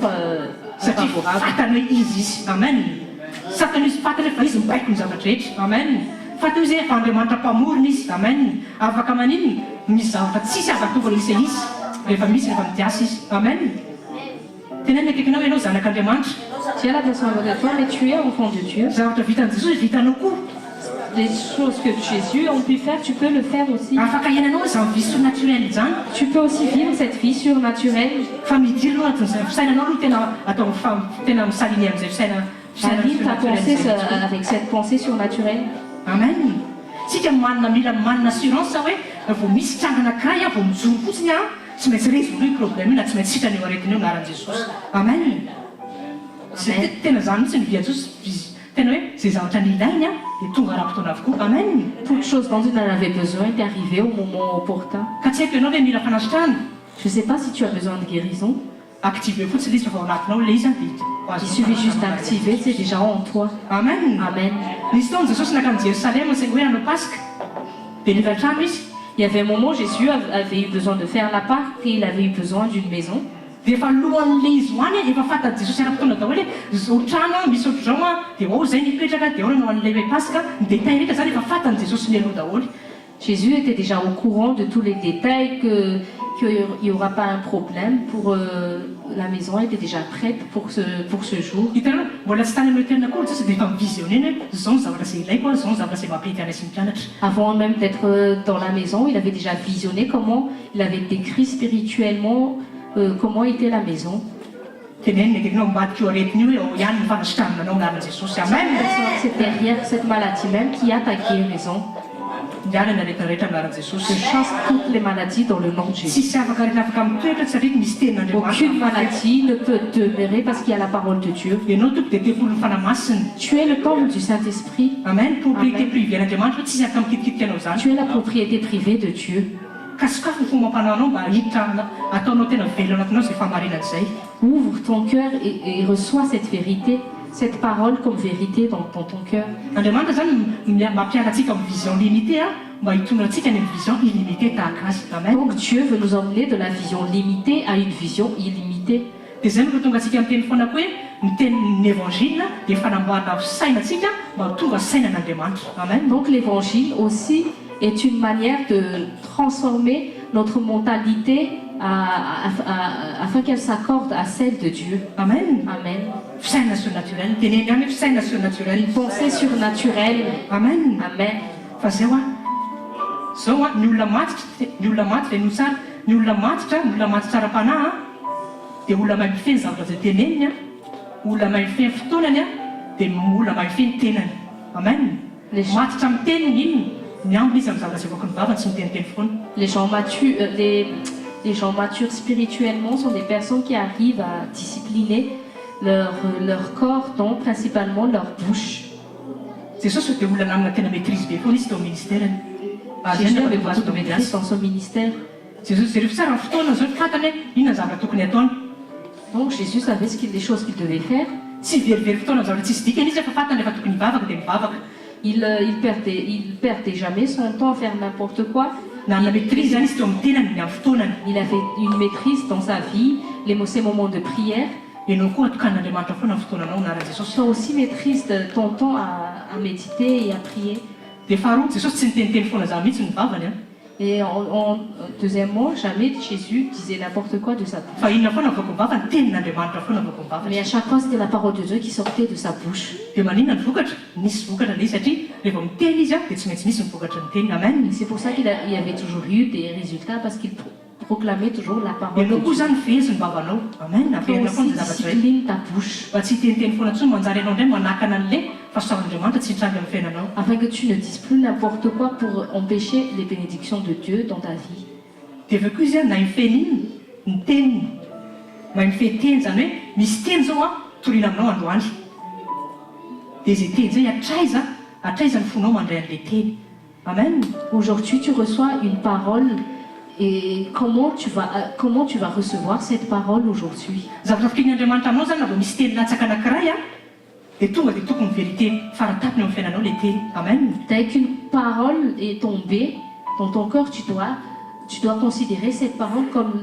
Satria favorable. fantany hoe izy amen. Satana izy fantany hoe fa izy mibaiko ny zavatra rehetra amen. Fantany izy efa Andriamanitra mpamorona izy amen. Afaka maninona misy zavatra tsisy afatokana misy izy rehefa misy rehefa midiasa izy amen. Tenenina akaikinao ianao zanak'Andriamanitra. Tu es la personne avec toi, mais tu es enfant de Dieu. Zavatra vitan'i Jesosy vitanao koa. Les choses que Jésus a pu faire, tu peux le faire aussi. Afaka iananao izany vie surnaturel izany. Tu peux aussi vivre cette vie surnaturelle. Fa midiry aloha anatin'izay fisainanao aloha tena atao tena misaliny amin'izay fisaina Aligne ta pensée surnaturel. avec cette pensée surnaturelle. Amen. Sika mila manana assurance hoe vao misy tranga anankiray a vao mijoro fotsiny a tsy maintsy résoudre io problème io na tsy maintsy sitrany eo aretiny eo anaran'i Jesosy. Amen. Tena zany mihitsy ny via Jesosy. Tena hoe zay zavatra ny ilainy a dia tonga ara-potoana avokoa. Amen. Toute chose dont il en avait besoin est arrivée au moment opportun. Ka tsy haiko ianao hoe mila fanasitrahana. Je ne sais pas si tu as besoin de guérison. Active fotsiny izy fa ao anatinao le izy a dia Il suffit juste d'activer, c'est déjà en toi. Amen. Amen. Nisy taona Jesosy nakany Jérusalem saingy hoe hanao Pasika. Dia nivy trano izy. Il y avait un moment où Jésus avait eu besoin de faire la Pâque et il avait eu besoin d'une maison. dia efa lohan'ilay izy hoany efa fantany Jesosy ara-potoana daholo hoe zao trano misy ohatr'izao dia ao zay nipetraka dia ao no an'ilay hoe pasika ny détail rehetra zany efa fantany Jesosy ny aloha daholo. Jésus était déjà au courant de tous les détails, qu'il n'y aura pas un problème. La maison était déjà prête pour ce jour. Hitanao mbola tsy tany amin'ny toerana koa Jesosy dia efa mivisionné hoe zao ny zavatra izay ilaiko zao ny zavatra izay mampety anay sy ny mpianatra. Avant même d'être dans la maison, il avait déjà visionné comment il avait décrit spirituellement comment était la maison. Tenenina ankelinao ambadika eo aretin'io hoe ao ihany ny fanasitrananao anaran'i Jesosy. Amen. C'est derrière cette maladie même qui a ta guérison. Ndianana rehetrarehetra anaran'i Je Jesosy. chasse toutes les maladies dans le nom de Jésus. Tsisy afaka rehetra afaka mitoetra satria misy tenin'Andriamanitra. Aucune maladie ne peut demeurer parce qu'il y a la parole de Dieu. Ianao tompo dia tempoly ny fanamasiny. Tu es le temple du Saint-Esprit. Amen. Propriété privée an'Andriamanitra tsy afaka mikitikitika anao zany. Tu es la propriété privée de Dieu. Kasokafo ny fomba ampanao mba hiditra ataonao tena velona anatinao izay famarinana izay. Ouvre ton cœur et reçois cette vérité, cette parole comme vérité dans ton cœur. Andriamanitra zany mampianantsika amin'ny vision limitée mba hitondra antsika any amin'ny vision illimitée tahaka azy. Amen. Donc Dieu veut nous emmener de la vision limitée à une vision illimitée. Dia zay no tonga antsika miteny foana koa hoe mitenin'ny évangile dia fanamboarana sainantsika mba tonga saina an'Andriamanitra. Amen. Donc l'évangile aussi est une manière de transformer notre mentalité afin qu'elle s'accorde à celle de Dieu. Amen. Amen. Fisaina surnaturelle. Teneny ihany hoe fisaina surnaturelle. Une pensée surnaturelle. Amen. Amen. Fa zao ny olona matitra no tsara ny olona matitra tsara-panahy dia olona mahay mifeny zavatra izay teneniny olona mahay mifeny fotoanany dia olona mahay mifeny tenany. Amen. Matitra amin'ny teniny iny ny ambiny izy amin'ny zavatra izay voaka ny vavany tsy miteniteny foana. Les gens matures spirituellement sont des personnes qui arrivent à discipliner leur corps, donc principalement leur bouche. Jesosy dia olona namina tena maîtrise be foana izy tao ministèrany. Jésus avait beaucoup de maîtrise dans son ministère. Jesosy dia rehefa tsara ny fotoana zao fantany hoe inona zavatra tokony ataony. Donc Jésus savait les choses qu'il devait faire. Tsy verivery fotoana zavatra tsisy dikany izy efa fantany rehefa tokony hivavaka dia mivavaka. Il perdait jamais son temps à faire n'importe quoi. Na maîtrise zany izy teo amin'ny tenany ny amin'ny fotoanany. Il avait une maîtrise dans sa vie, ces moments de prière. Ianao koa atokan'Andriamanitra foana amin'ny fotoananao anaran'i Jesosy. Toi aussi maîtrise ton temps à méditer et à prier. Dia faharoa Jesosy tsy niteniteny foana zany mihitsy ny vavany. Et deuxièmement, jamais Jésus disait n'importe quoi de sa bouche. Fa inona foana avako ny vavany tenin'Andriamanitra foana avako ny vavany. Mais à chaque fois c'était la parole de Dieu qui sortait de sa bouche. Dia maninona ny vokatra? Nisy vokatra ilay satria rehefa miteny izy dia tsy maintsy nisy ny vokatra ny teny. Amen. C'est pour ça qu'il y avait toujours eu des résultats parce qu'il proclamait toujours la parole de Ianao koa Dieu. zany fehezy ny vavanao. Amen. Averina Toi foana aussi ny zavatra izay. discipline ta bouche. Mba tsy hiteniteny foana intsony manjary ianao indray manakana an'ilay fahasoavan'Andriamanitra tsy hitrangy amin'ny fiainanao. Afin que tu ne dises plus n'importe quoi pour empêcher les bénédictions de Dieu dans ta vie. Dia avy koa izy na mifeny iny ny teniny mahay mifehy teny zany hoe misy teny zao toriana aminao androany. Dia izay teny zay atraiza ny fonao mandray an'ilay teny. Amen. Aujourd'hui tu reçois une parole et comment tu vas recevoir cette parole aujourd'hui? Zavatra fikirin'Andriamanitra aminao zany na vao misy teny latsaka anankiray dia tonga dia tokony vérité faratapiny amin'ny fiainanao ilay teny. Amen. Dès qu'une parole est tombée dans ton cœur, tu dois considérer cette parole comme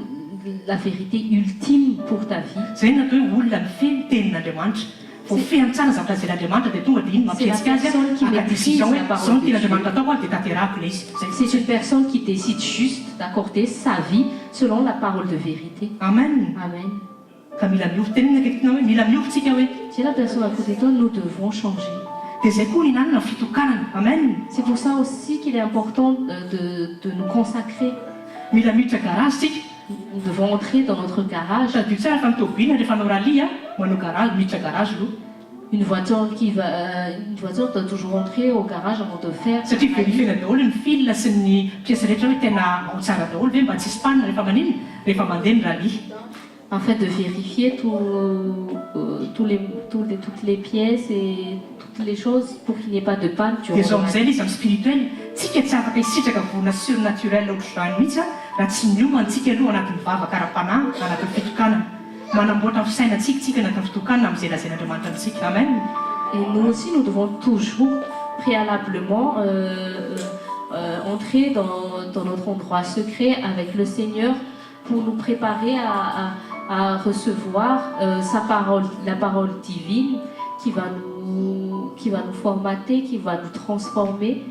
la vérité ultime pour ta vie. Zay natao hoe olona mifeny tenin'Andriamanitra. Vao fehany tsara zavatra izay l'Andriamanitra dia tonga dia iny mampietsika azy aka décision hoe zao ny tenin'Andriamanitra atao dia tanterahako ilay izy. C'est une personne qui décide juste d'accorder sa vie selon la parole de vérité. Amen. Amen. Ka mila miofo tenina aketikina hoe mila miofitsika hoe. Si la personne à côté de toi, nous devons changer. Dia zay koa ninanana fitokanana. Amen. C'est pour ça aussi qu'il est important de nous consacrer. Mila miditra garage tsika. Nous devons entrer dans notre garage. Sady tsara fa ny tôbina rehefa anao rally manao garage miditra garage aloha. Une voiture doit toujours entrer au garage avant de faire. Satria verifiena daholo ny fil sy ny pièce rehetra hoe tena ao tsara daholo ve mba tsisy panne rehefa maninona rehefa mandeha ny rally. En fait, de vérifier toutes les pièces et toutes les choses pour qu'il n'y ait pas de panne durant dia zao le amin'izay ilay izy amin'ny spirituel tsika tsy afaka hisitraka vorona surnaturel ohatr'izany mihitsy raha tsy miomana tsika aloha anatin'ny vava kara-panahy anatin'ny fitokanana manamboatra ny fisainantsika tsika anatin'ny fitokanana amin'izay lazain'Andriamanitra antsika. Amen. Et nous aussi, nous devons toujours préalablement entrer dans notre endroit secret avec le Seigneur pour nous préparer à recevoir sa parole, la parole divine qui va nous formater, qui va nous transformer.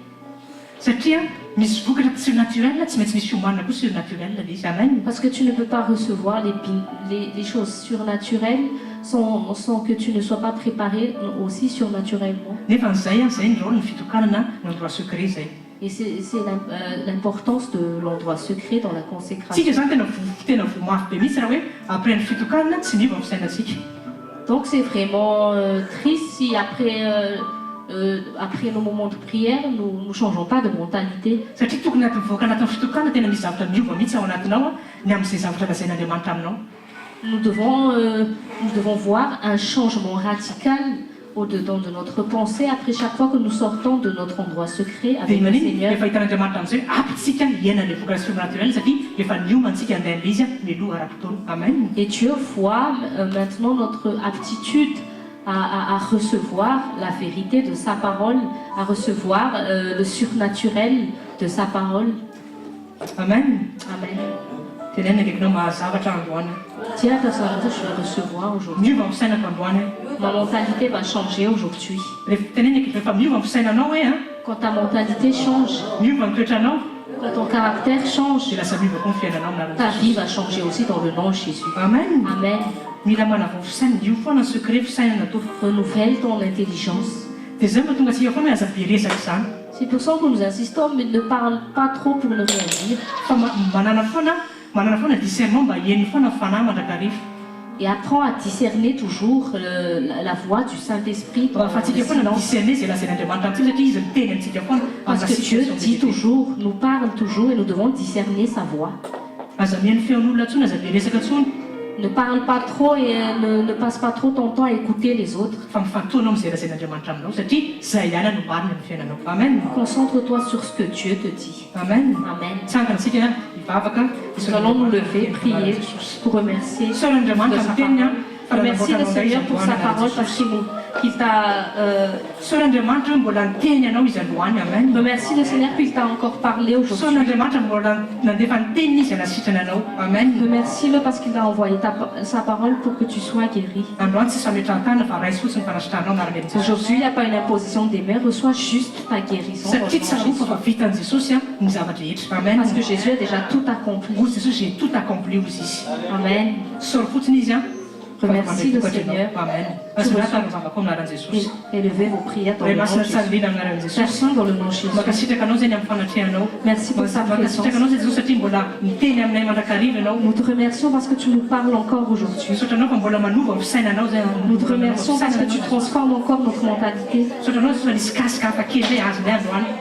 Parce que tu ne peux pas recevoir les choses surnaturelles sans que tu ne sois pas préparé aussi surnaturellement. Et c'est l'importance de l'endroit secret dans la consécration. Donc c'est vraiment triste si après nos moments de prière, nous ne changeons pas de mentalité. Nous devons voir un changement radical au-dedans de notre pensée après chaque fois que nous sortons de notre endroit secret avec le Seigneur. Et Dieu voit maintenant notre aptitude à recevoir la vérité de sa parole, à recevoir le surnaturel de sa parole. Amen. Amen. Dis à la personne que je vais recevoir aujourd'hui. Ma mentalité va changer aujourd'hui. Quand ta mentalité change, quand ton caractère change, ta vie va changer aussi dans le nom de Jésus. Amen. Amen. Renouvelle ton intelligence. C'est pour ça que nous insistons, mais ne parle pas trop pour ne rien dire. Et apprends à discerner toujours la voix du Saint-Esprit dans le silence. Parce que Dieu dit toujours, nous parle toujours et nous devons discerner sa voix. Ne parle pas trop et ne passe pas trop ton temps à écouter les autres. Concentre-toi sur ce que Dieu te dit. Amen. Amen. Nous allons nous lever, prier pour remercier de sa parole. Remercie le Seigneur pour sa parole parce qu'il t'a... Remercie le Seigneur qu'il t'a encore parlé aujourd'hui. Remercie-le parce qu'il t'a envoyé sa parole pour que tu sois guéri. Aujourd'hui, il n'y a pas une imposition des mains, reçois juste ta guérison. Parce que Jésus a déjà tout accompli. Amen. Remercie le Seigneur. Élevez vos prières dans le nom de Jésus. Personne dans le nom de Jésus. Merci pour sa présence. Nous te remercions parce que tu nous parles encore aujourd'hui. Nous te remercions parce que tu transformes encore notre mentalité.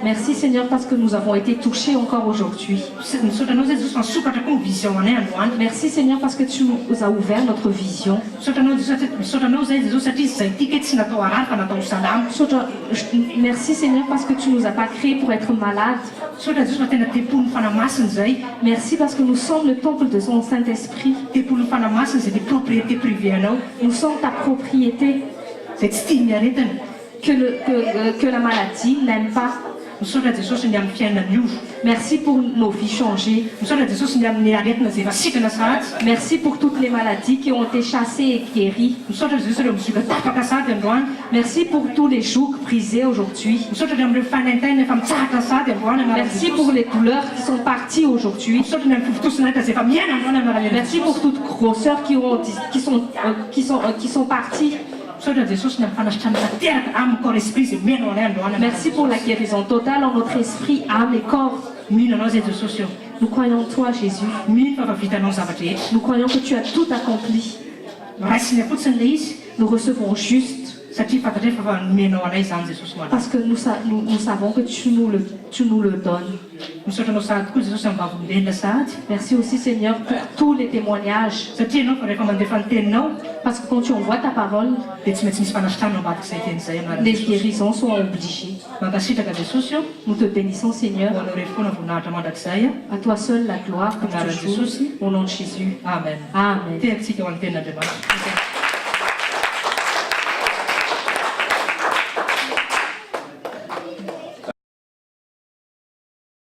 Merci Seigneur parce que nous avons été touchés encore aujourd'hui. Merci Seigneur parce que tu nous as ouvert notre vision. Merci Seigneur parce que tu ne nous as pas créés pour être malades. Merci parce que nous sommes le temple de son Saint-Esprit. Nous sommes ta propriété. Que la maladie n'aime pas. Merci pour nos vies changées. Merci pour toutes les maladies qui ont été chassées et guéries. Merci pour tous les jougs brisés aujourd'hui. Merci pour les douleurs qui sont parties aujourd'hui. Merci pour toute grosseur qui sont parties. Merci pour la guérison totale en notre esprit, âme et corps. Nous croyons en toi, Jésus. Nous croyons que tu as tout accompli. Nous recevons juste. Parce que nous savons que tu nous le donnes. Merci aussi Seigneur pour tous les témoignages. Parce que quand tu envoies ta parole, les guérisons sont obligées. Nous te bénissons Seigneur. À toi seul la gloire pour toujours. Au nom de Jésus. Amen. Amen.